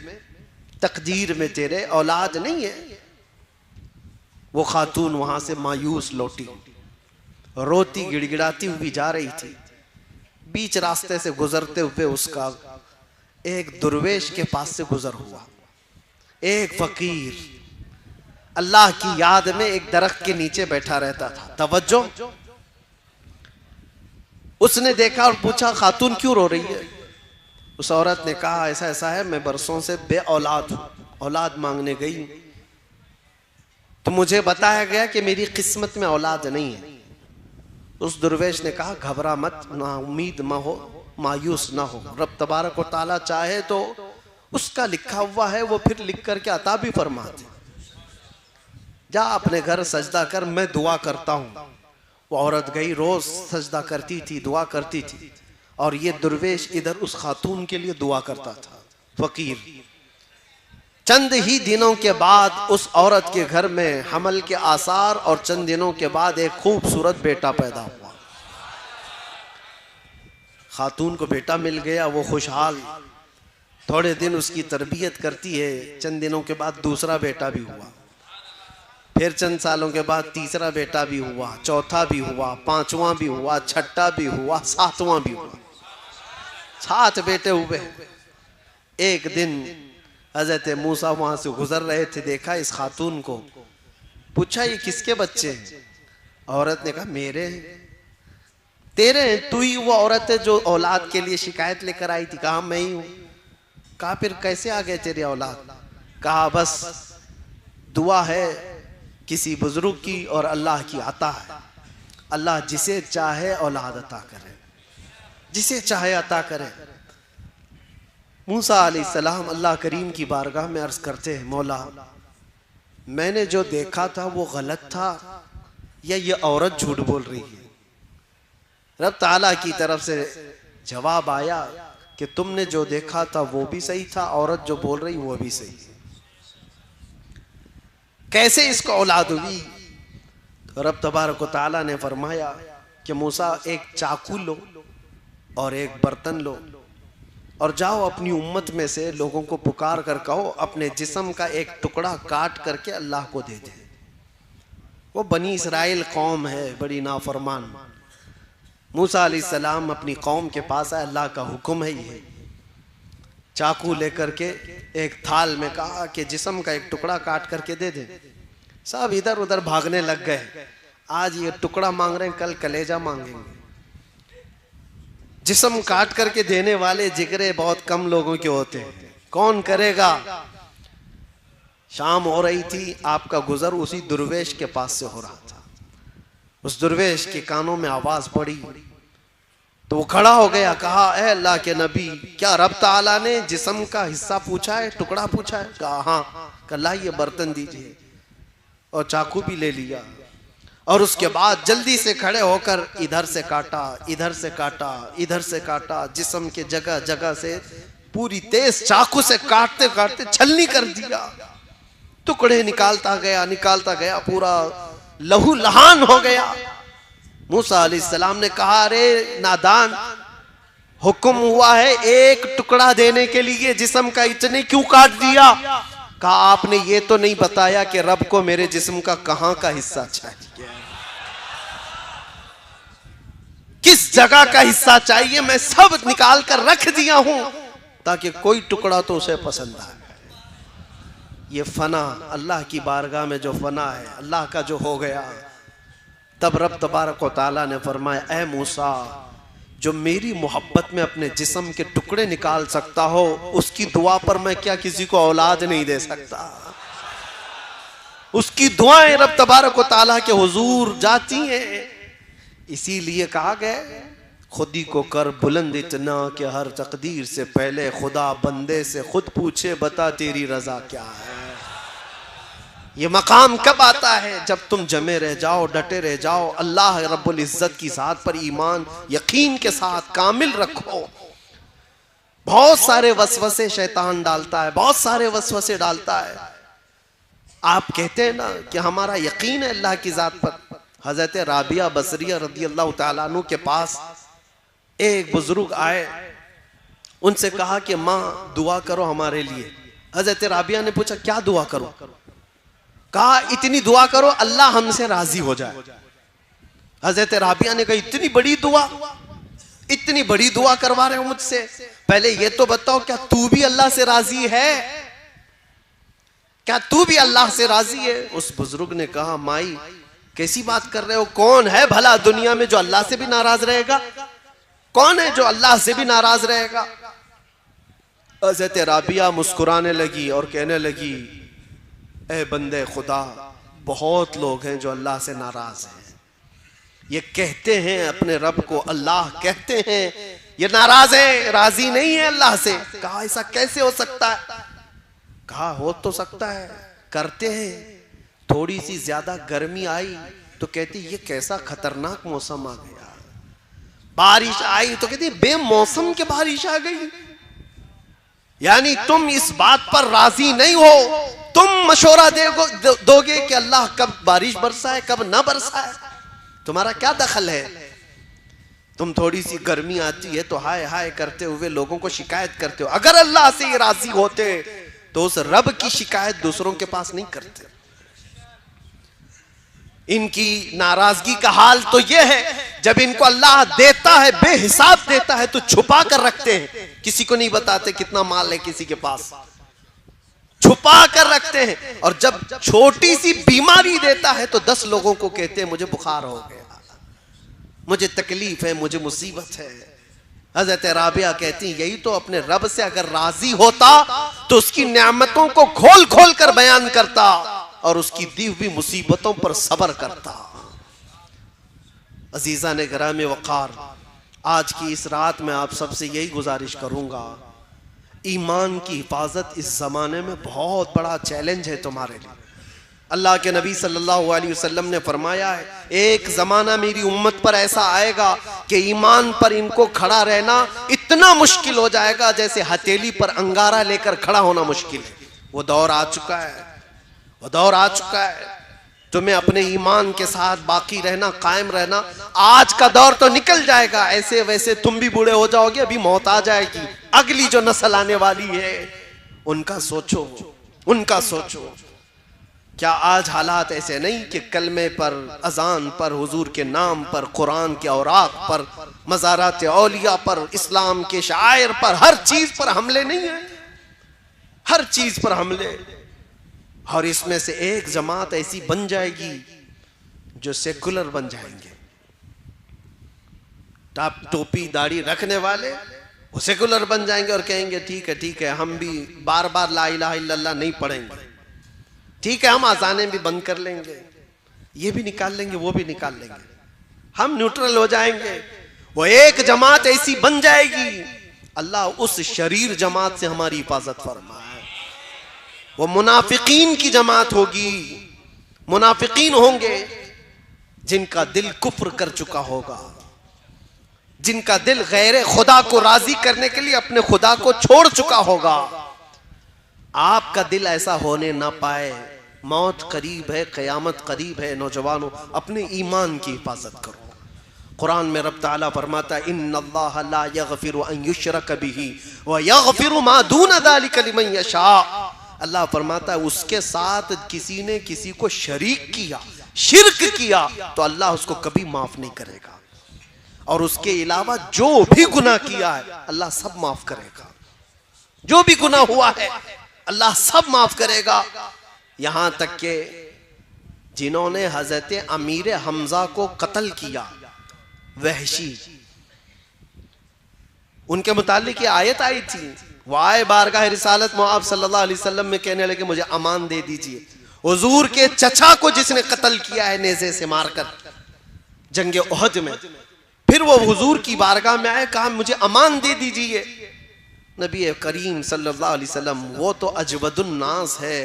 तकदीर में तेरे औलाद नहीं है। वो खातून वहां से मायूस लौटी, रोती गिड़गिड़ाती हुई जा रही थी। बीच रास्ते से गुजरते हुए उसका एक दुर्वेश के पास से गुजर हुआ। एक फकीर अल्लाह की याद में एक दरख्त के नीचे बैठा रहता था। तवज्जो, उसने देखा और पूछा खातून क्यों रो रही है? उस औरत ने कहा ऐसा ऐसा है, मैं बरसों से बे औलाद हूं, औलाद मांगने गई तो मुझे बताया गया कि मेरी किस्मत में औलाद नहीं है। उस दुर्वेश ने कहा घबरा मत, ना उम्मीद ना हो, मायूस ना हो, रब तबारक व तआला चाहे तो उसका लिखा हुआ है, वो फिर लिख करके अता भी फरमाते। जा अपने घर सजदा कर, मैं दुआ करता हूं। वो औरत गई, रोज सजदा करती थी, दुआ करती थी, और ये दुर्वेश इधर उस खातून के लिए दुआ करता था, फकीर। चंद ही दिनों के बाद उस औरत के घर में हमल के आसार, और चंद दिनों के बाद एक खूबसूरत बेटा पैदा हुआ। खातून को बेटा मिल गया, वो खुशहाल। थोड़े दिन उसकी तरबियत करती है, चंद दिनों के बाद दूसरा बेटा भी हुआ, फिर चंद सालों के बाद तीसरा बेटा भी हुआ, चौथा भी हुआ, पांचवां भी हुआ, छठा भी हुआ, सातवां भी हुआ। 7 बेटे हुए। एक दिन हजरत मूसा वहां से गुजर रहे थे, देखा इस खातून को, पूछा ये किसके बच्चे हैं? औरत ने कहा मेरे। तेरे? तू ही वो औरत है जो औलाद के लिए शिकायत लेकर आई थी? कहा मैं ही हूं। कहा फिर कैसे आ गए तेरे औलाद? कहा बस दुआ है किसी बुजुर्ग की और अल्लाह की अता है। अल्लाह जिसे चाहे औलाद अता करे, जिसे चाहे अता करे। मूसा अलैहिस्सलाम अल्लाह करीम की बारगाह में अर्ज करते हैं, मौला मैंने जो देखा था वो गलत था या ये औरत झूठ बोल रही है? रब ताला की तरफ से जवाब आया कि तुमने जो देखा था वो भी सही था, औरत जो बोल रही वो भी सही। कैसे इसको औलाद हुई? तो रब तबारक व तआला ने फरमाया कि मूसा एक चाकू लो और एक बर्तन लो और जाओ अपनी उम्मत में से लोगों को पुकार कर कहो अपने जिस्म का एक टुकड़ा काट करके अल्लाह को दे दे। वो बनी इसराइल कौम है, बड़ी नाफरमान। मूसा अलैहिस्सलाम अपनी कौम के पास आए, अल्लाह का हुक्म है ये। चाकू लेकर के एक थाल में कहा कि जिस्म का एक टुकड़ा काट करके दे दे। सब इधर उधर भागने लग गए। आज ये टुकड़ा मांग रहे हैं, कल कलेजा मांगेंगे। जिस्म काट करके देने वाले जिगरे बहुत कम लोगों के होते हैं, कौन करेगा? शाम हो रही थी, आपका गुजर उसी दुर्वेश के पास से हो रहा था। उस दुर्वेश के कानों में आवाज पड़ी, तो वो खड़ा हो गया, कहा ए अल्लाह के नबी, क्या रब ताला ने जिस्म का हिस्सा पूछा है, टुकड़ा पूछा है? कहा हाँ। कहा ये बर्तन दीजिए, और चाकू भी ले लिया, और उसके बाद जल्दी से खड़े होकर इधर से काटा, इधर से काटा, इधर से काटा, जिस्म के जगह जगह से पूरी तेज चाकू से काटते काटते छलनी कर दिया। टुकड़े निकालता गया, पूरा लहू लहान हो गया। मूसा अलैहिस्सलाम ने कहा, अरे नादान, हुक्म हुआ है एक टुकड़ा देने के लिए, जिस्म का इतने क्यों काट दिया? कहा आपने ये तो नहीं बताया कि रब को मेरे जिस्म का कहां का हिस्सा चाहिए, किस जगह का हिस्सा चाहिए, मैं सब निकाल कर रख दिया हूं ताकि कोई टुकड़ा तो उसे पसंद आए। ये फना, अल्लाह की बारगाह में जो फना है, अल्लाह का जो हो गया, तब रब तबारक व तआला ने फरमाया, ए मूसा, जो मेरी मोहब्बत में अपने जिस्म के टुकड़े निकाल सकता हो, उसकी दुआ पर मैं क्या किसी को औलाद नहीं दे सकता? उसकी दुआएं रब तबारक व तआला के हुजूर जाती हैं। इसीलिए कहा गया, खुदी को कर बुलंद इतना कि हर तकदीर से पहले खुदा बंदे से खुद पूछे, बता तेरी रजा क्या है। ये मकाम कब आता है? जब तुम जमे रह जाओ, डटे रह जाओ, अल्लाह रब्बुल इज्जत की जात पर ईमान यकीन के साथ कामिल रखो। बहुत सारे वसवसे शैतान डालता है, बहुत सारे वसवसे डालता है। आप कहते हैं ना कि हमारा यकीन है अल्लाह की जात पर। हजरत राबिया बसरिया रदी अल्लाह तआला अन्हु के पास एक बुजुर्ग आए, उनसे कहा कि माँ दुआ करो हमारे लिए। हजरत राबिया ने पूछा क्या दुआ करो? कहा इतनी दुआ करो अल्लाह हमसे राजी हो जाए। हजरत राबिया ने कहा इतनी बड़ी दुआ, इतनी बड़ी दुआ करवा रहे हो मुझसे, पहले ये तो बताओ क्या तू भी अल्लाह से राजी है? क्या तू भी अल्लाह से राजी है? उस बुजुर्ग ने कहा माई कैसी बात कर रहे हो, कौन है भला दुनिया में जो अल्लाह से भी नाराज रहेगा? कौन है जो अल्लाह से भी नाराज रहेगा? हज़रत राबिया मुस्कुराने लगी और कहने लगी, ए बंदे खुदा, बहुत लोग हैं जो अल्लाह से नाराज हैं। ये कहते हैं अपने रब को अल्लाह कहते हैं, ये नाराज है, राजी नहीं है अल्लाह से। कहा ऐसा कैसे हो सकता है? कहा हो तो सकता है, करते हैं। थोड़ी सी ज्यादा गर्मी आई तो कहती ये कैसा खतरनाक मौसम आ गया, बारिश आई तो कहती बेमौसम के बारिश आ गई। यानी तुम इस बात पर राजी नहीं हो, तुम मशवरा दोगे कि अल्लाह कब बारिश बरसाए कब ना बरसाए, तुम्हारा क्या दखल है? तुम थोड़ी सी गर्मी आती है तो हाय हाय करते हुए लोगों को शिकायत करते हो। अगर अल्लाह से ये राजी होते तो उस रब की शिकायत दूसरों के पास नहीं करते। इनकी नाराजगी का हाल तो यह है, जब इनको अल्लाह देता है बेहिसाब देता है तो छुपा कर रखते हैं, किसी को नहीं बताते कितना माल है किसी के पास, छुपा कर रखते हैं। और जब छोटी सी बीमारी देता है तो 10 लोगों को कहते हैं मुझे बुखार हो गया, मुझे तकलीफ है, मुझे मुसीबत है। हजरत राबिया कहती यही तो अपने रब से अगर राजी होता तो उसकी नेमतों को खोल खोल कर बयान करता और उसकी दी हुई मुसीबतों पर सब्र करता। अजीजा ने ग्राम वक़ार, आज की इस रात में आप सबसे यही गुजारिश करूंगा, ईमान की हिफाजत इस जमाने में बहुत बड़ा चैलेंज है तुम्हारे लिए। अल्लाह के नबी सल्लल्लाहु अलैहि वसल्लम ने फरमाया है, एक जमाना मेरी उम्मत पर ऐसा आएगा कि ईमान पर इनको खड़ा रहना इतना मुश्किल हो जाएगा जैसे हथेली पर अंगारा लेकर खड़ा होना मुश्किल है। वो दौर आ चुका है, वो दौर आ चुका है। तुम्हें अपने ईमान के साथ बाकी रहना, कायम रहना। आज का दौर तो निकल जाएगा, ऐसे वैसे तुम भी बूढ़े हो जाओगे, अभी मौत आ जाएगी। अगली जो नस्ल आने वाली है उनका सोचो, उनका सोचो। क्या आज हालात ऐसे नहीं कि कलमे पर, अजान पर, हुजूर के नाम पर, कुरान के औराक पर, मज़ारात औलिया पर, इस्लाम के शायर पर, हर चीज पर हमले नहीं है, हर चीज पर हमले। और इसमें से एक जमात ऐसी बन जाएगी जो सेकुलर बन जाएंगे, टाप टोपी दाढ़ी रखने वाले वो सेकुलर बन जाएंगे और कहेंगे ठीक है हम भी बार बार ला इलाहा इल्लल्लाह नहीं पढ़ेंगे, ठीक है हम आजानें भी बंद कर लेंगे, ये भी निकाल लेंगे वो भी निकाल लेंगे, हम न्यूट्रल हो जाएंगे। वो एक जमात ऐसी बन जाएगी, अल्लाह उस शरीर जमात से हमारी हिफाजत फरमाए। वो मुनाफिकीन की जमात होगी, मुनाफिकीन होंगे जिनका दिल कुफ्र कर चुका होगा, जिनका दिल गैर खुदा को राजी करने के लिए अपने खुदा को छोड़ चुका होगा। आपका दिल ऐसा होने ना पाए। मौत करीब है, क़यामत करीब है। नौजवानों, अपने ईमान की हिफाजत करो। कुरान में रब ताला फरमाता है इन्नल्लाह ला यगफिरु अन युशरक बिही व यगफिरु मा दून ज़ालिका लिमन यशा। अल्लाह फरमाता है उसके साथ किसी ने किसी को शरीक किया, शिर्क किया, तो अल्लाह उसको कभी माफ नहीं करेगा। और उसके अलावा जो भी गुनाह किया है अल्लाह सब माफ करेगा। जो भी गुनाह हुआ है अल्लाह सब माफ करेगा। यहां तक के जिन्होंने हजरत अमीर हमजा को कत्ल किया, वहशी, उनके मुतालिक ये आयत आई थी। वो आए बारगाह रिसालत मुआब सल्लल्लाहु अलैहि वसल्लम में कहने लगे मुझे अमान दे दीजिए। हुजूर के चचा को जिसने कत्ल किया है नेज़े से मारकर जंगे उहद में, फिर वो हुजूर की बारगाह में आए, कहा मुझे अमान दे दीजिए। नबी करीम सल्लल्लाहु अलैहि वसल्लम वो तो अजवदुन नास है,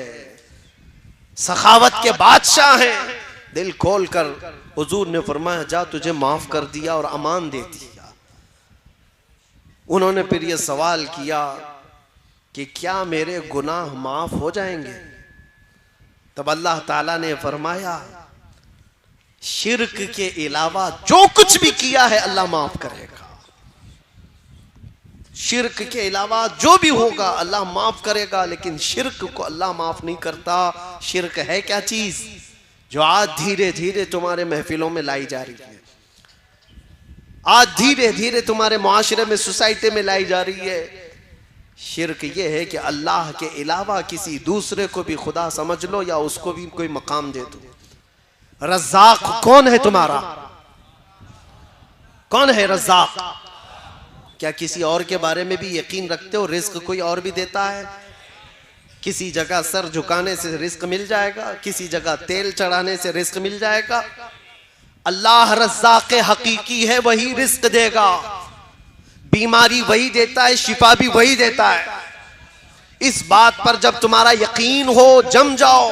सखावत के बादशाह हैं। दिल खोल कर हुजूर ने फरमाया जा तुझे माफ कर दिया और अमान दे दिया। उन्होंने फिर ये सवाल किया कि क्या मेरे गुनाह माफ हो जाएंगे? तब अल्लाह ताला ने फरमाया शिर्क के अलावा जो कुछ भी किया है अल्लाह माफ करेगा। शिर्क के अलावा जो भी होगा अल्लाह माफ करेगा, लेकिन शिर्क को अल्लाह माफ नहीं करता। शिर्क है क्या चीज जो आज धीरे धीरे तुम्हारे महफिलों में लाई जा रही है, आज धीरे धीरे तुम्हारे मुआशरे में, सोसाइटी में लाई जा रही है। शिर्क ये है कि अल्लाह के अलावा किसी दूसरे को भी खुदा समझ लो या उसको भी कोई मकाम दे दो। रज़्ज़ाक़ कौन है तुम्हारा? कौन है रज़्ज़ाक़? क्या किसी और के बारे में भी यकीन रखते हो रिस्क कोई और भी देता है? किसी जगह सर झुकाने से रिस्क मिल जाएगा, किसी जगह तेल चढ़ाने से रिस्क मिल जाएगा। अल्लाह रज़्ज़ाक़ हकीकी है, वही रिस्क देगा। बीमारी वही देता है, शिफा भी वही देता है। इस बात पर जब तुम्हारा यकीन हो, जम जाओ,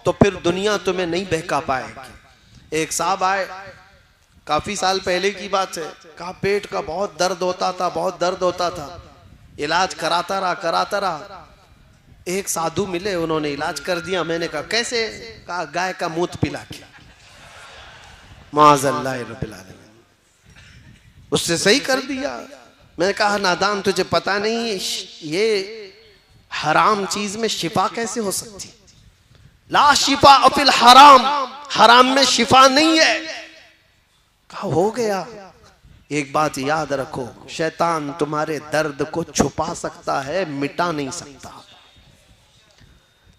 तो फिर दुनिया तुम्हें नहीं बहका पाएगी। एक साहब आए, काफी साल पहले की बात है, कहा पेट का बहुत दर्द होता था, बहुत दर्द होता था। इलाज कराता रहा। एक साधु मिले, उन्होंने इलाज कर दिया। मैंने कहा कैसे? कहा गाय का मूत्र पिला के। माज़अल्लाह रब्बिल आलमीन, उससे सही कर दिया। मैंने कहा नादान, तुझे पता नहीं ये हराम चीज में शिफा कैसे हो सकती? ला शिफा अफिल हराम, हराम में शिफा नहीं है। कहा हो गया। एक बात याद रखो, शैतान तुम्हारे दर्द को छुपा सकता है, मिटा नहीं सकता।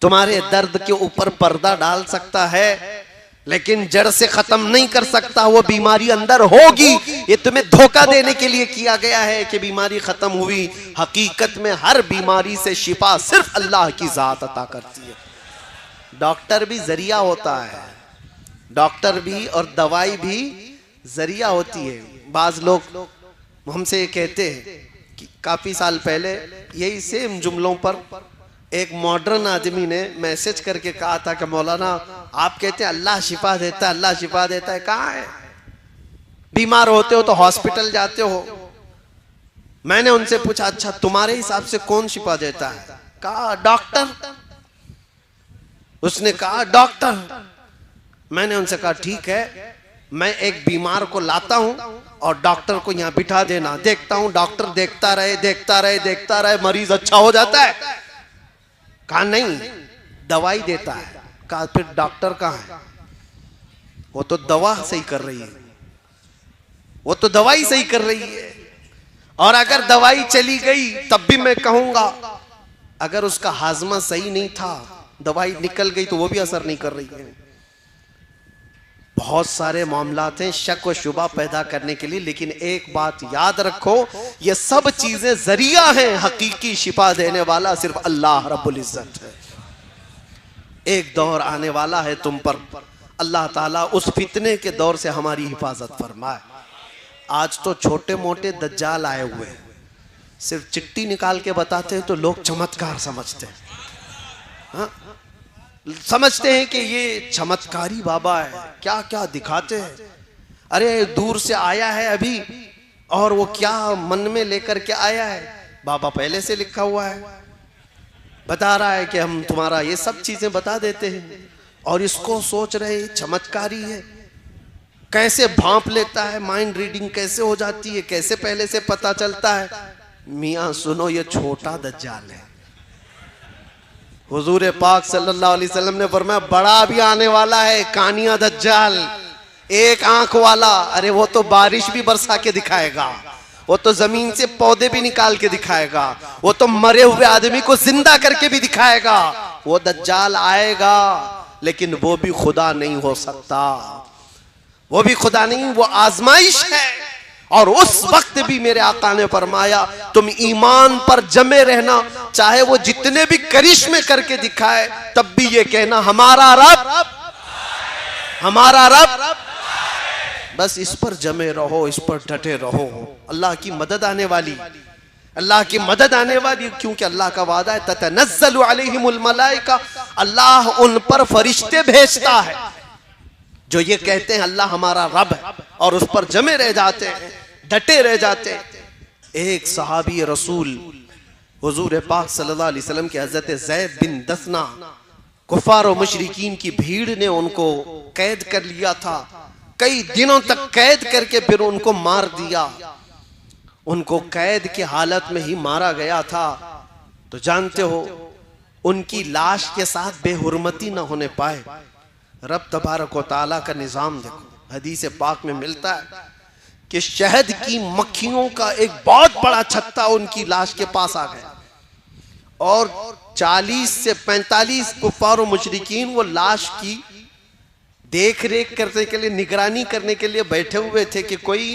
तुम्हारे दर्द के ऊपर पर्दा डाल सकता है, लेकिन जड़ से खत्म नहीं कर सकता। वो बीमारी अंदर होगी, ये तुम्हें धोखा देने के लिए किया गया है कि बीमारी खत्म हुई। हकीकत में हर बीमारी से शिफा सिर्फ अल्लाह की जात अता करती है। डॉक्टर भी जरिया होता है, डॉक्टर भी और दवाई भी जरिया होती है। बाज लोग हमसे कहते हैं कि काफी साल पहले यही सेम जुमलों पर एक मॉडर्न आदमी ने मैसेज करके कहा था कि मौलाना आप कहते हैं अल्लाह शिफा देता है, अल्लाह शिफा देता है। कहाँ है? बीमार होते हो तो हॉस्पिटल जाते हो। मैंने उनसे पूछा अच्छा तुम्हारे हिसाब से कौन शिफा देता है? कहा डॉक्टर। उसने कहा डॉक्टर। मैंने उनसे कहा ठीक है, मैं एक बीमार को लाता हूं और डॉक्टर को यहां बिठा देना, देखता हूं डॉक्टर देखता रहे, मरीज अच्छा हो जाता है। कहा नहीं, दवाई देता है। कहा फिर डॉक्टर कहाँ है? वो तो दवा सही कर रही है, वो तो दवाई सही कर रही है। और अगर दवाई चली गई तब भी मैं कहूंगा, अगर उसका हाजमा सही नहीं था, दवाई निकल गई तो वो भी असर नहीं कर रही है। बहुत सारे मामलात हैं शक व शुबा पैदा करने के लिए, लेकिन एक बात याद रखो, ये सब चीजें जरिया हैं, हकीकी शिफा देने वाला सिर्फ अल्लाह रब्बुल इज्जत है। एक दौर आने वाला है तुम पर, अल्लाह ताला उस फितने के दौर से हमारी हिफाजत फरमाए। आज तो छोटे मोटे दज्जाल आए हुए हैं, सिर्फ चिट्ठी निकाल के बताते हैं तो लोग चमत्कार समझते हैं। हाँ? समझते हैं कि ये चमत्कारी बाबा है, क्या क्या दिखाते हैं। अरे दूर से आया है अभी, और वो क्या मन में लेकर के आया है, बाबा पहले से लिखा हुआ है, बता रहा है कि हम तुम्हारा ये सब चीजें बता देते हैं। और इसको सोच रहे चमत्कारी है, कैसे भांप लेता है, माइंड रीडिंग कैसे हो जाती है, कैसे पहले से पता चलता है। मियां सुनो, ये छोटा दज्जाल है। हुजूर पाक सल्लल्लाहु अलैहि वसल्लम ने फरमाया बड़ा भी आने वाला है, कानिया दज्जाल, एक आंख वाला। अरे वो तो बारिश भी बरसा के दिखाएगा, वो तो जमीन से पौधे भी निकाल के दिखाएगा, वो तो मरे हुए आदमी को जिंदा करके भी दिखाएगा। वो दज्जाल आएगा, लेकिन वो भी खुदा नहीं हो सकता, वो भी खुदा नहीं, वो आजमाइश है। और उस वक्त भी मेरे आका ने फरमाया तुम ईमान पर जमे रहना, चाहे वो जितने भी करिश्मे करके दिखाए, तब भी ये कहना हमारा रब, हमारा रब। बस इस पर जमे रहो, इस पर डटे रहो। अल्लाह की मदद आने वाली, अल्लाह की मदद आने वाली, क्योंकि अल्लाह का वादा है ततनज़्ज़लु अलैहिमुल मलाइका, अल्लाह उन पर फरिश्ते भेजता है जो ये कहते हैं अल्लाह हमारा रब है, और उस पर जमे रह जाते हैं, डटे रह जाते हैं। एक सहाबी रसूल हुजूर पाक सल्लल्लाहु अलैहि वसल्लम के हज़रत ज़ैद बिन दसना, कुफ़ार और मुशरिकीन की भीड़ ने उनको कैद कर लिया था, कई दिनों तक कैद करके फिर उनको मार दिया। उनको कैद की हालत में ही मारा गया था। तो जानते हो उनकी लाश के साथ बेहुरमती न होने पाए। रब तबारक व तआला का निज़ाम देखो, हदीस पाक में मिलता है कि शहद की मक्खियों का एक बहुत बड़ा छत्ता उनकी लाश के पास आ गया, और 40 से 45 कुफ़ार और मुशरिकीन वो लाश की देख रेख करने के लिए, निगरानी करने के लिए बैठे हुए थे कि कोई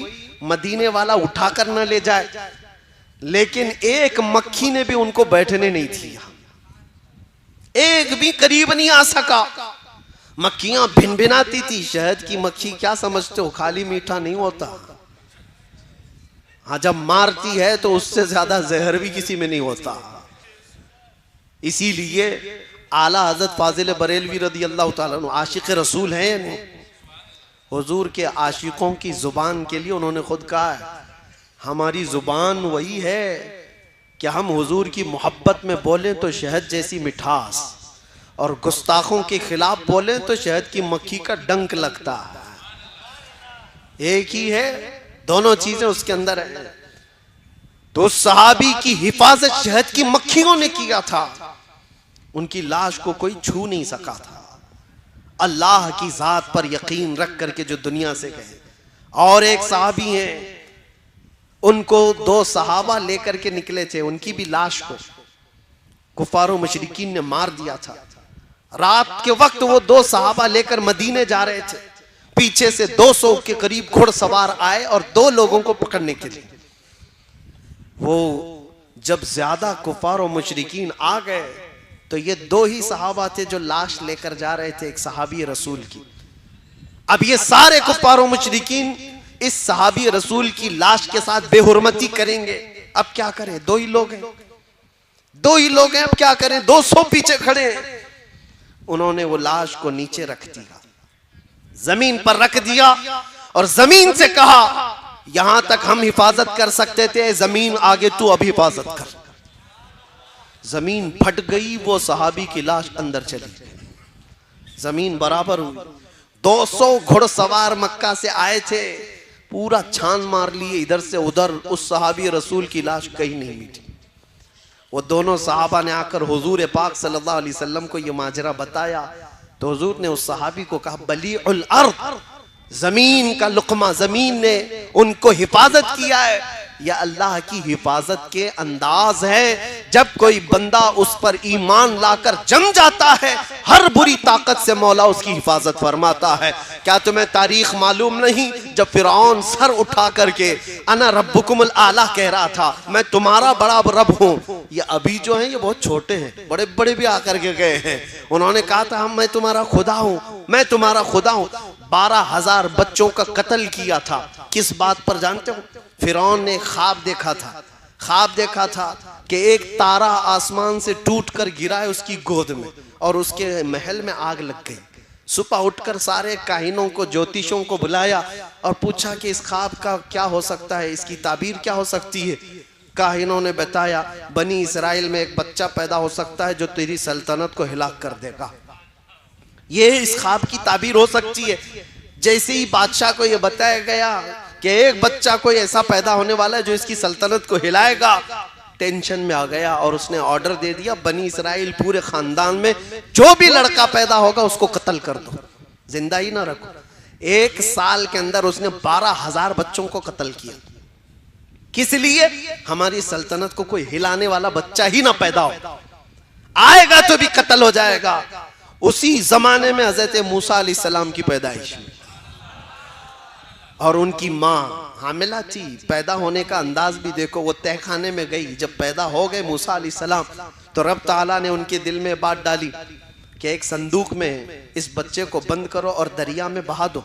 मदीने वाला उठा कर न ले जाए। लेकिन एक मक्खी ने भी उनको बैठने नहीं दिया, एक भी करीब नहीं आ सका। मक्खियां भिनभिनाती थी। शहद की मक्खी क्या समझते हो, खाली मीठा नहीं होता। हाँ, जब मारती है तो उससे ज्यादा जहर भी किसी में नहीं होता। इसीलिए आला हजरत फाजिल बरेलवी रदी अल्लाह ताला अन्हु आशिक रसूल हैं या नहीं? हुजूर के आशिकों की जुबान के लिए उन्होंने खुद कहा है हमारी जुबान वही है कि हम हुजूर की मोहब्बत में बोलें तो शहद जैसी मिठास, और गुस्ताखों के खिलाफ बोलें तो शहद की मक्खी का डंक लगता है। एक ही है, दोनों चीजें उसके अंदर है। तो उस सहाबी की हिफाजत शहद की मक्खियों ने किया था, उनकी लाश को कोई छू नहीं सका था। अल्लाह की जात पर यकीन रख करके जो दुनिया से गए। और एक सहाबी हैं, उनको 2 सहाबा लेकर के निकले थे, उनकी भी लाश को कुफारों मुशरिकीन ने मार दिया था। रात के वक्त वो 2 सहाबा लेकर मदीने जा रहे थे, पीछे से 200 के करीब घुड़सवार आए और 2 लोगों को पकड़ने के लिए। वो जब ज्यादा कुफार और मुशरिकीन आ गए तो ये 2 ही सहाबा थे जो लाश लेकर जा रहे थे, एक सहाबी रसूल की। अब ये सारे कुफार और मुशरिकीन इस सहाबी रसूल की लाश के साथ बेहुरमती करेंगे। अब क्या करें, 2 ही लोग हैं, 2 ही लोग हैं, अब क्या करें, 200 पीछे खड़े हैं। उन्होंने वो लाश को नीचे रख दिया, जमीन पर रख दिया, और जमीन से कहा यहां तक हम हिफाजत कर सकते थे, जमीन आगे तू अब हिफाजत कर। जमीन फट गई, वो सहाबी की लाश अंदर चली गई, जमीन बराबर हुई। 200 घुड़सवार मक्का से आए थे, पूरा छान मार लिए इधर से उधर, उस सहाबी रसूल की लाश कहीं नहीं मिली। वो दोनों सहाबा ने आकर हुजूर पाक सल्लल्लाहु अलैहि वसल्लम को ये माजरा बताया, तो हुजूर ने उस सहाबी को कहा बलीउल अर्द, जमीन का लुकमा, जमीन ने उनको हिफाजत किया है। यह अल्लाह की हिफाजत के अंदाज है। जब कोई बंदा उस पर ईमान लाकर जम जाता है, हर बुरी ताकत से मौला उसकी हिफाजत फरमाता है। क्या तुम्हें तारीख मालूम नहीं, जब फिरौन सर उठा करके अना रब्बुकुमुल आला कह रहा था, मैं तुम्हारा बड़ा रब हूँ। ये अभी जो है ये बहुत छोटे हैं, बड़े बड़े भी आकर के गए हैं, उन्होंने कहा था मैं तुम्हारा खुदा हूँ, मैं तुम्हारा खुदा हूँ। 12,000 बच्चों का कत्ल किया था, किस बात पर जानते हो? फिरौन ने ख्वाब देखा था, ख्वाब देखा था कि एक तारा आसमान से टूटकर गिरा है उसकी गोद में और उसके महल में आग लग गई। सुबह उठकर सारे काहिनों को, ज्योतिषों को बुलाया और पूछा कि इस ख्वाब का क्या हो सकता है, इसकी ताबीर क्या हो सकती है। काहिनों ने बताया, बनी इसराइल में एक बच्चा पैदा हो सकता है जो तेरी सल्तनत को हिलाक कर देगा। ये इस ख्वाब की ताबीर हो सकती है। जैसे ही बादशाह को यह बताया गया कि एक बच्चा कोई ऐसा पैदा होने वाला है जो इसकी सल्तनत को हिलाएगा, टेंशन में आ गया और उसने ऑर्डर दे दिया, बनी इसराइल पूरे खानदान में जो भी लड़का पैदा होगा उसको कत्ल कर दो, जिंदा ही ना रखो। 1 साल के अंदर उसने 12,000 बच्चों को कत्ल किया। किस लिए? हमारी सल्तनत को कोई हिलाने वाला बच्चा ही ना पैदा हो, आएगा तो भी कत्ल हो जाएगा। उसी जमाने में हजरत मूसा अलैहिस्सलाम की पैदाइश और उनकी माँ हामिला थी। पैदा होने का अंदाज भी देखो, वो तहखाने में गई। जब पैदा हो गए मूसा अलैहिस्सलाम तो रब ताला ने उनके दिल में बात डाली कि एक संदूक में इस बच्चे को बंद करो और दरिया में बहा दो।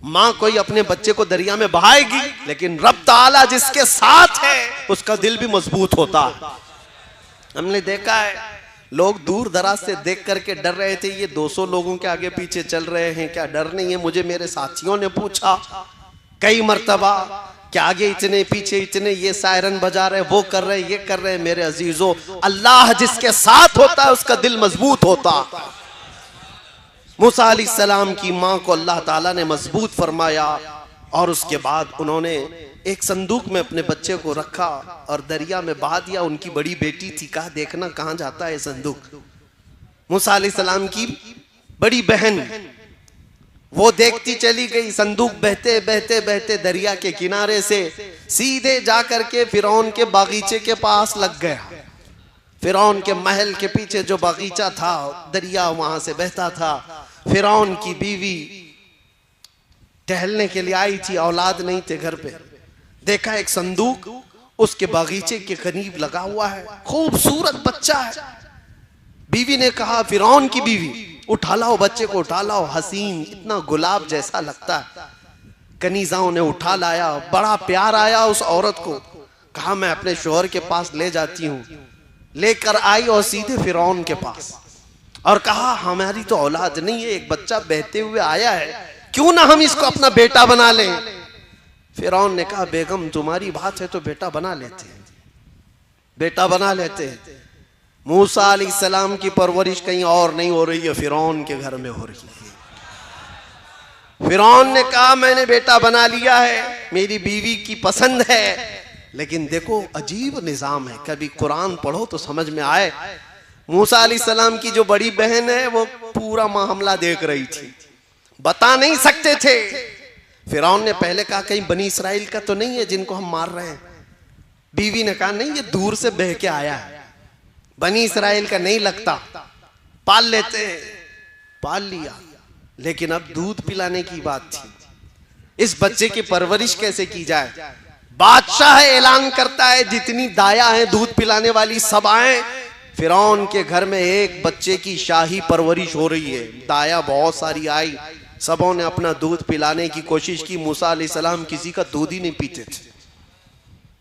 माँ कोई अपने बच्चे को दरिया में बहाएगी, लेकिन रब ताला जिसके साथ है उसका दिल भी मजबूत होता है। हमने देखा है लोग दूर दराज से देख करके डर रहे थे, ये 200 लोगों के आगे पीछे चल रहे हैं, क्या डर नहीं है? मुझे मेरे साथियों ने पूछा कई मर्तबा कि आगे इतने पीछे इतने, ये सायरन बजा रहे, वो कर रहे, ये कर रहे। मेरे अजीजों, अल्लाह जिसके साथ होता है उसका दिल मजबूत होता। मूसा अलैहिस्सलाम की माँ को अल्लाह ताला ने मजबूत फरमाया और उसके बाद उन्होंने एक संदूक में अपने बच्चे को रखा और दरिया में बहा दिया। उनकी बड़ी बेटी थी, कहा देखना कहाँ जाता है संदूक। मूसा अलैहिस्सलाम की बड़ी बहन वो देखती चली गई। संदूक बहते बहते बहते दरिया के किनारे से सीधे जा करके फिरौन के बागीचे के पास लग गया। फिरौन के महल के पीछे जो बागीचा था, दरिया वहां से बहता था। फिरौन की बीवी टहलने के लिए आई थी, औलाद नहीं थे घर पे। देखा एक संदूक उसके बागीचे के करीब लगा हुआ है, खूबसूरत बच्चा है। बीवी ने कहा, फिरौन की बीवी, उठा लाओ बच्चे को, उठा लाओ, हसीन, इतना गुलाब जैसा लगता है। कनीजाओं ने उठा लाया, बड़ा प्यार आया उस औरत को। कहा मैं अपने शोहर के पास ले जाती हूँ। लेकर आई और सीधे फिरौन के पास और कहा हमारी तो औलाद नहीं है, एक बच्चा बहते हुए आया है, क्यों ना हम इसको अपना बेटा बना लें। फिरौन ने कहा बेगम तुम्हारी बात है तो बेटा बना लेते हैं, बेटा बना लेते हैं। मूसा अलैहिस्सलाम की परवरिश कहीं और नहीं हो रही है, फिरौन के घर में हो रही है। फिरौन ने कहा मैंने बेटा बना लिया है, मेरी बीवी की पसंद है। लेकिन देखो अजीब निजाम है, कभी कुरान पढ़ो तो समझ में आए। मूसा अलैहिस्सलाम की जो बड़ी बहन है वो पूरा मामला देख रही थी, बता नहीं सकते थे। फिरौन ने पहले कहा कहीं बनी इसराइल का तो नहीं है जिनको हम मार रहे हैं। बीवी ने कहा नहीं, ये दूर से बह के आया है, बनी इसराइल का नहीं लगता, पाल लेते हैं। पाल लिया, लेकिन अब दूध पिलाने की बात थी। इस बच्चे की परवरिश कैसे की जाए? बादशाह ऐलान करता है जितनी दाया है दूध पिलाने वाली सब आए। फिरौन के घर में एक बच्चे की शाही परवरिश हो रही है। दाया बहुत सारी आई, सबों ने अपना दूध पिलाने की कोशिश की। मूसा अलैहिस्सलाम किसी का दूध ही नहीं पीते थे।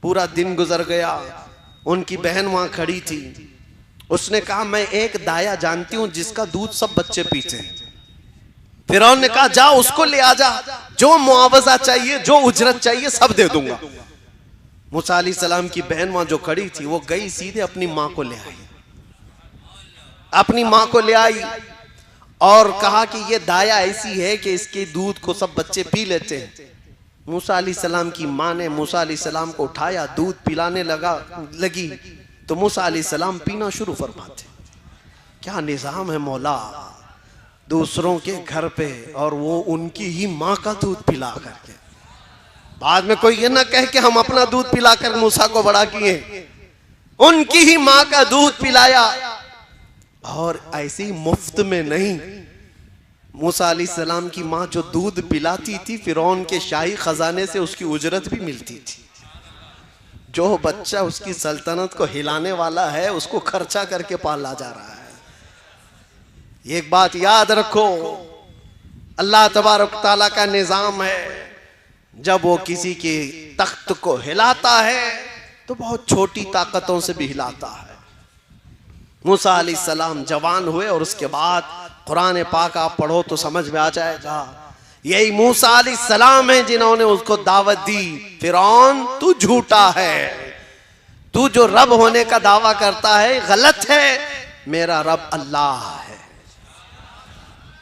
पूरा दिन गुजर गया, उनकी बहन वहां खड़ी थी। उसने कहा मैं एक दाया जानती हूं जिसका दूध सब बच्चे पीते हैं। फिरौन ने कहा जा उसको ले आ जा, जो मुआवजा चाहिए, जो उजरत चाहिए सब दे दूंगा। मूसा अलैहिस्सलाम की बहन वहां जो खड़ी थी वो गई सीधे अपनी मां को ले आई, अपनी मां को ले आई और कहा कि ये दाया ऐसी है कि इसके दूध को सब बच्चे पी लेते हैं। मूसा अलैहिस्सलाम की मां ने मूसा अलैहिस्सलाम को उठाया, दूध पिलाने लगी तो मूसा अलैहिस्सलाम पीना शुरू फरमाते। क्या निजाम है मौला, दूसरों के घर पे और वो उनकी ही मां का दूध पिला करके। बाद में कोई ये ना कहे कि हम अपना दूध पिलाकर मूसा को बड़ा किए, उनकी ही मां का दूध पिलाया। और ऐसे ही मुफ्त में नहीं, मूसा अलैहिस्सलाम की मां जो दूध पिलाती थी फिरौन के शाही खजाने से उसकी उजरत भी मिलती थी। जो बच्चा उसकी सल्तनत को हिलाने वाला है उसको खर्चा करके पाला जा रहा है। एक बात याद रखो, अल्लाह तबारक तआला का निजाम है, जब वो किसी के तख्त को हिलाता है तो बहुत छोटी ताकतों से भी हिलाता है। मूसा अलैहिस्सलाम जवान हुए और उसके बाद कुरान पाक आप पढ़ो तो समझ में आ जाएगा, यही मूसा अलैहिस्सलाम है जिन्होंने उसको दावत दी, फिरौन तू झूठा है, तू जो रब होने का दावा करता है गलत है, मेरा रब अल्लाह है।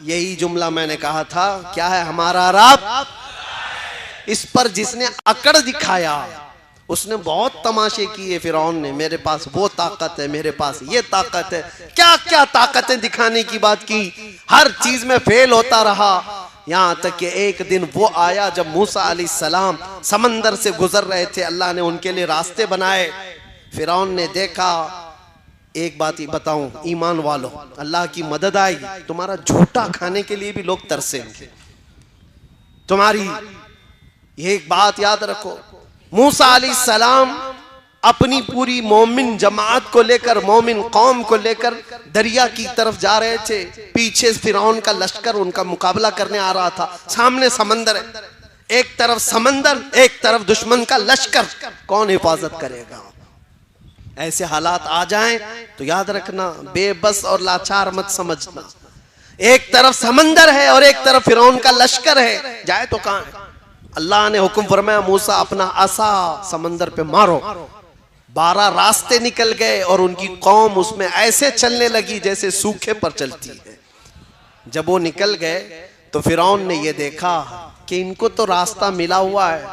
यही जुमला मैंने कहा था, क्या है हमारा रब। इस पर जिसने अकड़ दिखाया उसने बहुत तमाशे किए फिरौन ने, मेरे पास वो ताकत है, मेरे पास ये ताकत है, क्या क्या ताकतें दिखाने की बात की, हर चीज में फेल होता रहा। यहां तक कि एक दिन वो आया जब मूसा अलैहिस्सलाम समंदर से गुजर रहे थे, अल्लाह ने उनके लिए रास्ते बनाए। फिरौन ने देखा, एक बात ही बताऊं ईमान वालों, अल्लाह की मदद आई, तुम्हारा झूठा खाने के लिए भी लोग तरसेंगे। तुम्हारी ये एक बात याद रखो, मूसा अलैहिस्सलाम अपनी पूरी मोमिन जमात को लेकर, मोमिन कौम को लेकर दरिया की तरफ जा रहे थे। पीछे फिरौन का लश्कर उनका मुकाबला करने आ रहा था, सामने समंदर है, एक तरफ समंदर, एक तरफ दुश्मन का लश्कर, कौन हिफाजत करेगा। ऐसे हालात आ जाएं तो याद रखना, बेबस और लाचार मत समझना। एक तरफ समंदर है और एक तरफ फिरौन का लश्कर है, जाए तो कहां है। अल्लाह ने हुक्म फरमाया, मूसा अपना असा समंदर पे मारो। 12 रास्ते निकल गए और उनकी कौम उसमें ऐसे चलने लगी जैसे सूखे पर चलती है। जब वो निकल गए तो फिरौन ने ये देखा कि इनको तो रास्ता मिला हुआ है,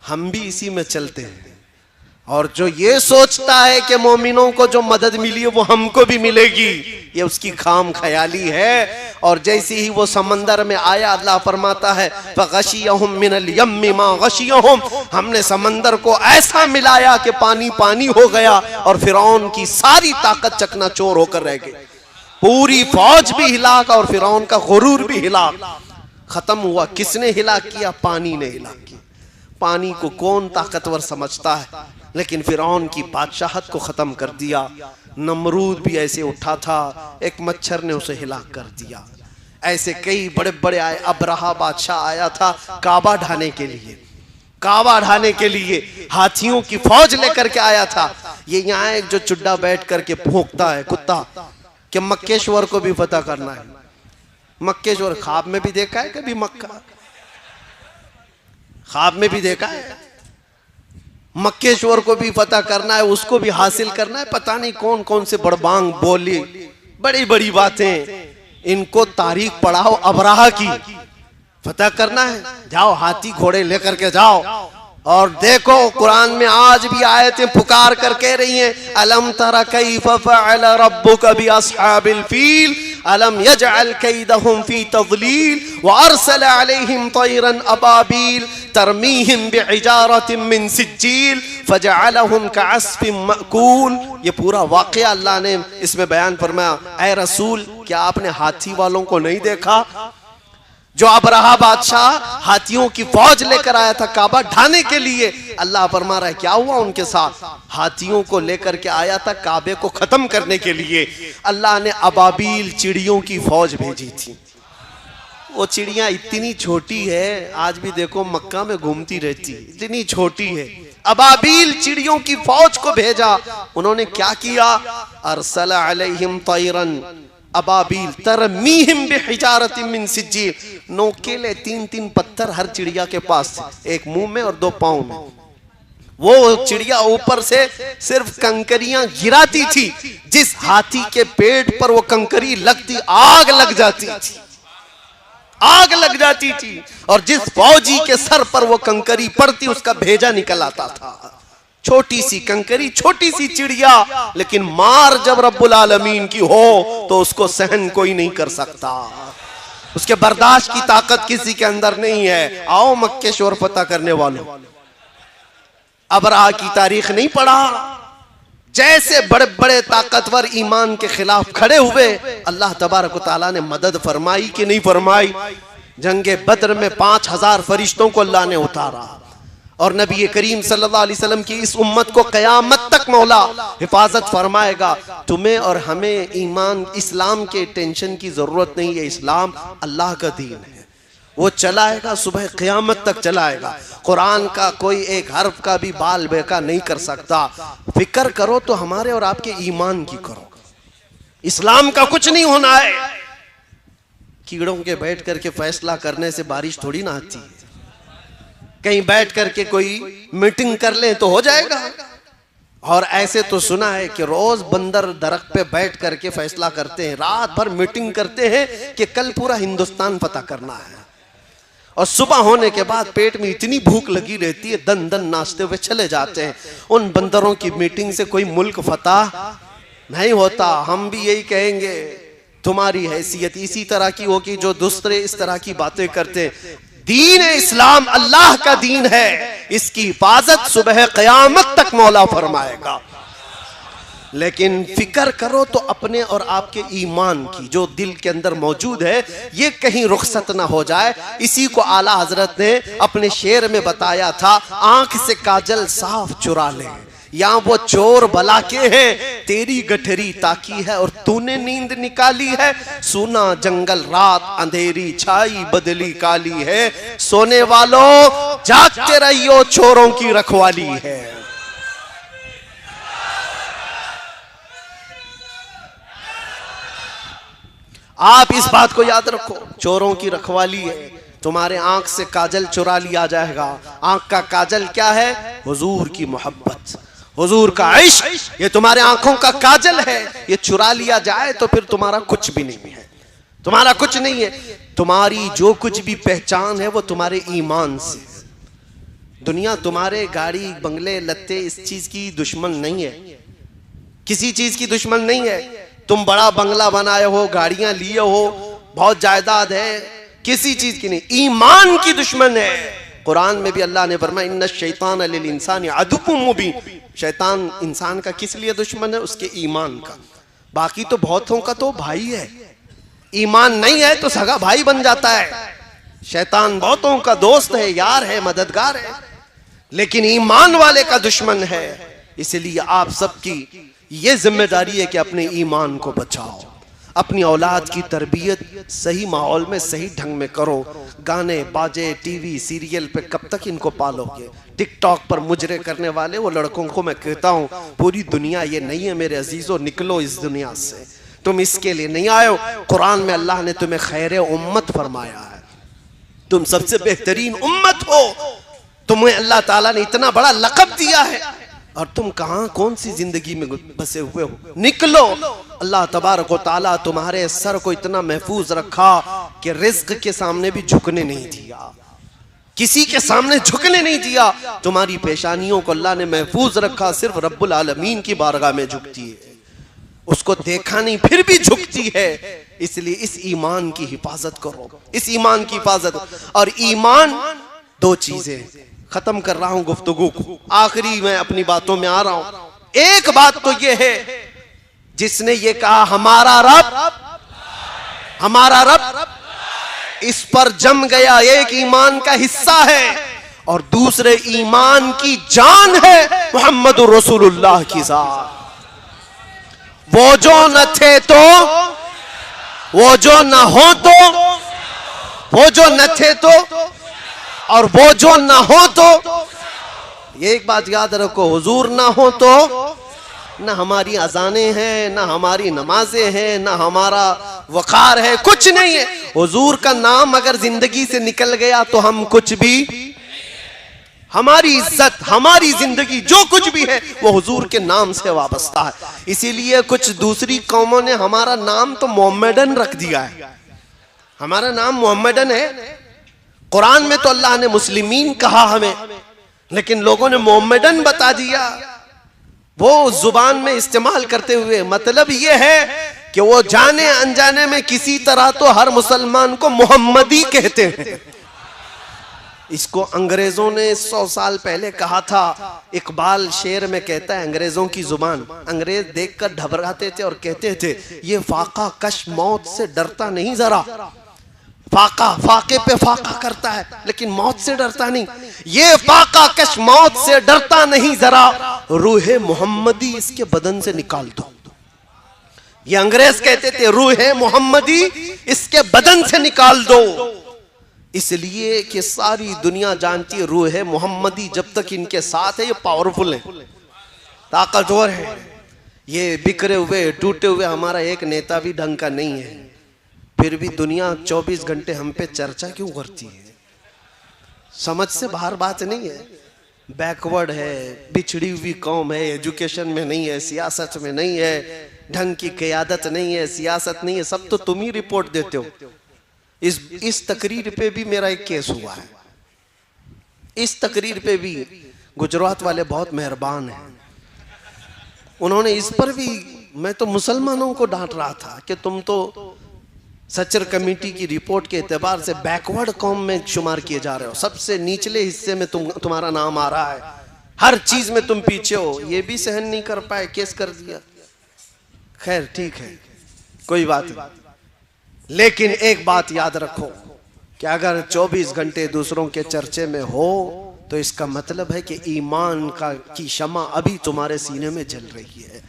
हम भी इसी में चलते हैं, और जो ये सोचता है कि मोमिनों को जो मदद मिली है वो हमको भी मिलेगी, ये उसकी खाम ख्याली है। और जैसे ही वो समंदर में आया, अल्लाह फरमाता है फगशियहुम मिनल यम्मि मा गशियहुम, हमने समंदर को ऐसा मिलाया कि पानी पानी हो गया और फिरौन की सारी ताकत चकनाचूर होकर रह गई। पूरी फौज भी हिलाक और फिरौन का गुरूर भी हिलाक। खत्म हुआ। किसने हिलाक किया? पानी ने हिलाक किया। पानी को कौन ताकतवर समझता है, लेकिन फिरौन की बादशाहत को खत्म कर दिया। नमरूद भी ऐसे उठा था, एक मच्छर ने उसे हिलाक कर दिया। ऐसे कई बड़े बड़े आए। अबरहा बादशाह आया था काबा ढाने के लिए, काबा ढाने के लिए हाथियों की फौज लेकर के आया था। ये यहाँ एक जो चुड्डा बैठ करके भौंकता है कुत्ता, कि मक्केश्वर को भी फतह करना है। मक्केश्वर ख्वाब में भी देखा है कभी? मक्का ख्वाब में भी देखा है? मक्केश्वर को भी फतह करना है, उसको भी हासिल करना है। पता नहीं कौन कौन से बड़बांग बोली, बड़ी बड़ी बातें। इनको तारीख पढ़ाओ, अबराहा की फतह करना है, जाओ हाथी घोड़े लेकर के जाओ। और देखो कुरान में आज भी आयतें पुकार कर कह रही हैं, अलम तरा कैफ फअल रब्बुका बि अस्हाबिल फील अलम यजअल कैदहुम फी तज़लील व अरसल अलैहिम तयरन अबाबील तरमीहिम बिहिजारतिन मिन सिज्जील फजअलहुम कअस्फिन मअकूल। ये पूरा वाक़या अल्लाह ने इसमें बयान फरमाया। ऐ रसूल, क्या आपने हाथी वालों को नहीं देखा? जो अबरहा बादशाह हाथियों की फौज लेकर आया था काबा ढाने के लिए। अल्लाह फरमा रहा है क्या हुआ उनके साथ? हाथियों को लेकर के आया था काबे को खत्म करने के लिए। अल्लाह ने अबाबील चिड़ियों की फौज भेजी थी। वो चिड़ियां इतनी छोटी है, आज भी देखो मक्का में घूमती रहती, इतनी छोटी है। अबाबील चिड़ियों की फौज को भेजा। उन्होंने क्या किया? अरसल अलैहिम तयरन अबाबील तरमीहिम बिहिजारतिन मिन सिज्जील। नोकेले 3-3 पत्थर हर चिड़िया के पास, एक मुंह में और 2 पांव में। वो चिड़िया ऊपर से सिर्फ कंकरियां गिराती थी, जिस हाथी के पेट पर वो कंकरी लगती आग लग जाती थी, आग लग जाती थी। और जिस फौजी के सर पर वो कंकरी पड़ती उसका भेजा निकल आता था। छोटी सी कंकरी, छोटी सी चिड़िया, लेकिन मार जब रब्बुल आलमीन की हो तो उसको सहन कोई नहीं कर सकता। उसके बर्दाश्त की ताकत किसी के अंदर नहीं है। आओ मक्केश्वर फतह करने वालों, अबरहा की तारीख नहीं पढ़ा? जैसे बड़े बड़े ताकतवर ईमान के खिलाफ खड़े हुए, अल्लाह तबारक व तआला ने मदद फरमाई कि नहीं फरमाई? जंगे बद्र में 5000 फरिश्तों को अल्लाह ने उतारा। और नबी करीम सल्लल्लाहु अलैहि वसल्लम की इस उम्मत को क़यामत तक मौला हिफाजत फरमाएगा। तुम्हें और हमें ईमान इस्लाम के टेंशन की जरूरत नहीं है। इस्लाम अल्लाह का दीन है। वो चलाएगा, सुबह क़यामत तक चलाएगा। कुरान का कोई एक हर्फ का भी बाल बेका नहीं कर सकता। फिक्र करो तो हमारे और आपके ईमान की करो। इस्लाम का कुछ नहीं होना है। कीड़ों के बैठ करके फैसला करने से बारिश थोड़ी ना आती है। कहीं बैठ करके कोई मीटिंग कर ले तो हो जाएगा। और ऐसे तो सुना है कि रोज बंदर दरख्त पे बैठ करके फैसला करते हैं, रात भर मीटिंग करते हैं कि कल पूरा हिंदुस्तान पता करना है। और सुबह होने के बाद पेट में इतनी भूख लगी रहती है, दन दन नाचते हुए चले जाते हैं। उन बंदरों की मीटिंग से कोई मुल्क फतह नहीं होता। हम भी यही कहेंगे, तुम्हारी हैसियत इसी तरह की होगी जो दूसरे इस तरह की बातें करते। दीन इस्लाम अल्लाह का दीन है, इसकी हिफाजत सुबह क़यामत तक मौला फरमाएगा। लेकिन फिक्र करो तो अपने और आपके ईमान की, जो दिल के अंदर मौजूद है, ये कहीं रुखसत ना हो जाए। इसी को आला हजरत ने अपने शेर में बताया था, आंख से काजल साफ चुरा ले, यहाँ वो चोर भला के हैं, तेरी गठरी ताकी है और तूने नींद निकाली है। सुना जंगल रात अंधेरी छाई बदली काली है, सोने वालों जागते रहियो चोरों की रखवाली है। आप इस बात को याद रखो, चोरों की रखवाली है। तुम्हारे आंख से काजल चुरा लिया जाएगा। आंख का काजल क्या है? हुजूर की मोहब्बत, हुजूर का इश्क, ये तुम्हारे आंखों का काजल है। ये चुरा लिया जाए तो फिर तुम्हारा कुछ भी नहीं है, तुम्हारा कुछ नहीं है। तुम्हारी जो कुछ भी पहचान है वो तुम्हारे ईमान से। दुनिया तुम्हारे गाड़ी बंगले लत्ते इस चीज की दुश्मन नहीं है, किसी चीज की दुश्मन नहीं है। तुम बड़ा बंगला बनाए हो, गाड़ियां लिए हो, बहुत जायदाद है, किसी चीज की नहीं, ईमान की दुश्मन है। कुरान में भी अल्लाह ने फरमाया, इन्ना शैतान लिल इंसानी अदुव्वुम मुबीन। शैतान इंसान का किस लिए दुश्मन है? उसके ईमान का। बाकी तो बहुतों का तो भाई है, ईमान नहीं है तो सगा भाई बन जाता है। शैतान बहुतों का दोस्त है, यार है, मददगार है, लेकिन ईमान वाले का दुश्मन है। इसलिए आप सबकी ये जिम्मेदारी है कि अपने ईमान को बचाओ, अपनी औलाद की तरबियत सही माहौल में सही ढंग में करो। गाने बाजे टीवी सीरियल पे कब तक इनको पालोगे? टिकटॉक पर मुजरे करने वाले वो लड़कों को मैं कहता हूँ, पूरी दुनिया ये नहीं है मेरे अजीजों, निकलो इस दुनिया से। तुम इसके लिए नहीं आए हो। कुरान में अल्लाह ने तुम्हें खैर उम्मत फरमाया है, तुम सबसे बेहतरीन उम्मत हो। तुम्हें अल्लाह ताला ने इतना बड़ा लक़ब दिया है और तुम कहां कौन सी जिंदगी में बसे हुए हो? निकलो। अल्लाह तबारक व तआला तुम्हारे सर को इतना महफूज रखा कि रिज्क के सामने भी झुकने नहीं दिया, किसी के सामने झुकने नहीं दिया। तुम्हारी पेशानियों को अल्लाह ने महफूज रखा, सिर्फ रब्बुल आलमीन की बारगाह में झुकती है, उसको देखा नहीं फिर भी झुकती है। इसलिए इस ईमान की हिफाजत करो, इस ईमान की हिफाजत। और ईमान दो चीजें, खत्म कर रहा हूं गुफ्तगू को, आखिरी मैं अपनी बातों में आ रहा हूं। एक बात तो यह है, जिसने ये कहा हमारा रब, इस पर जम गया, एक ईमान का हिस्सा है। और दूसरे ईमान की जान है मुहम्मदुर रसूलुल्लाह की जात। वो जो न थे तो, वो जो न हो तो, वो जो न थे तो, और वो जो ना हो तो। ये एक बात याद रखो, हुजूर ना हो तो ना हमारी अजानें हैं, ना हमारी नमाजें हैं, ना हमारा वक़ार है, कुछ नहीं है। हुजूर का नाम अगर जिंदगी से निकल गया तो हम कुछ भी, हमारी इज्जत, हमारी जिंदगी, जो कुछ भी है वो हुजूर के नाम से वाबस्ता है। इसीलिए कुछ दूसरी कौमों ने हमारा नाम तो मोहम्मदन रख दिया है, हमारा नाम मोहम्मदन है। कुरान में तो अल्लाह ने मुस्लिमीन कहा हमें, लेकिन लोगों ने मोहम्मदन बता दिया, वो जुबान में इस्तेमाल करते हुए। मतलब ये है कि वो जाने अनजाने में किसी तरह तो हर मुसलमान को मोहम्मदी कहते हैं। इसको अंग्रेजों ने 100 साल पहले कहा था। इकबाल शेर में कहता है, अंग्रेजों की जुबान, अंग्रेज देखकर घबराते थे और कहते थे, ये फाका कश मौत से डरता नहीं जरा। फाका फाके पे फाका करता है लेकिन मौत से डरता नहीं। ये फाका कश मौत से डरता नहीं जरा, रूहे मोहम्मदी इसके बदन से निकाल दो। ये अंग्रेज कहते थे, रूहे मोहम्मदी इसके बदन से निकाल दो। इसलिए कि सारी दुनिया जानती है रूह मोहम्मदी जब तक इनके साथ है ये पावरफुल है, ताकतवर है। ये बिखरे हुए टूटे हुए हमारा एक नेता भी ढंग का नहीं है, फिर भी दुनिया 24 घंटे हम पे चर्चा क्यों करती है? समझ से बाहर बात नहीं है। बैकवर्ड है, बिछड़ी हुई कौम है, एजुकेशन में नहीं है, सियासत में नहीं है, ढंग की क़यादत नहीं है, सियासत नहीं है, सब तो तुम ही रिपोर्ट देते हो। इस तकरीर पे भी मेरा एक केस हुआ है। इस तकरीर पे भी गुजरात वाले बहुत मेहरबान हैं, उन्होंने इस पर भी, मैं तो मुसलमानों को डांट रहा था कि तुम तो सचर कमेटी की रिपोर्ट के एतबार से बैकवर्ड कौम में शुमार किए जा रहे हो, सबसे निचले हिस्से में तुम्हारा नाम आ रहा है, हर चीज में तुम पीछे हो। ये भी सहन नहीं कर पाए, केस कर दिया। खैर ठीक है, कोई बात नहीं, लेकिन एक बात याद रखो कि अगर 24 घंटे दूसरों के चर्चे में हो तो इसका मतलब है कि ईमान की शमा अभी तुम्हारे सीने में जल रही है,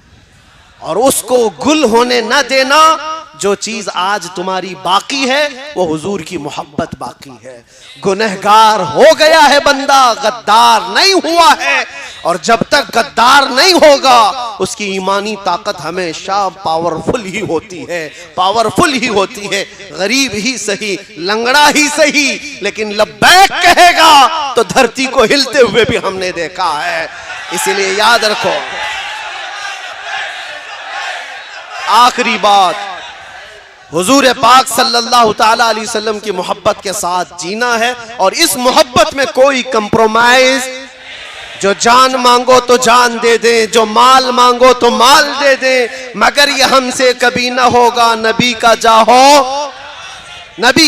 और उसको गुल होने न देना। जो चीज आज तुम्हारी बाकी है वो हुजूर की मोहब्बत बाकी है। गुनहगार हो गया है बंदा, गद्दार नहीं हुआ है, और जब तक गद्दार नहीं होगा उसकी ईमानी ताकत हमेशा पावरफुल ही होती है, पावरफुल ही होती है। गरीब ही सही, लंगड़ा ही सही, लेकिन लब्बैक कहेगा तो धरती को हिलते हुए भी हमने देखा है। इसलिए याद रखो, आखिरी बात, हुजूर पाक सल्लल्लाहु ताला अलैहि वसल्लम की मोहब्बत के साथ जीना है, और इस मोहब्बत में कोई कंप्रोमाइज, जो जान मांगो तो जान दे दे, जो माल मांगो तो माल दे दे, मगर ये हमसे कभी ना होगा, नबी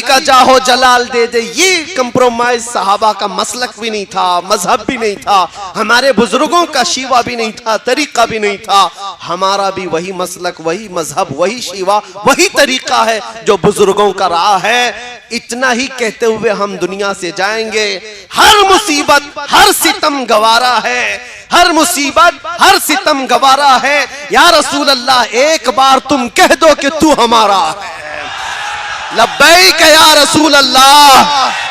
का जाहो जलाल दे दे। ये कंप्रोमाइज सहाबा का मसलक भी नहीं था, मजहब भी नहीं था, हमारे बुजुर्गों का शीवा भी नहीं था, तरीका भी नहीं था। हमारा भी वही मसलक, वही मजहब, वही शीवा, वही तरीका है जो बुजुर्गों का रहा है। इतना ही कहते हुए हम दुनिया से जाएंगे। हर मुसीबत, हर सितम गवारा है, हर मुसीबत, हर सितम गवारा है। या रसूल अल्लाह, एक बार तुम कह दो कि तू हमारा है। लब्बैक या रसूल अल्लाह।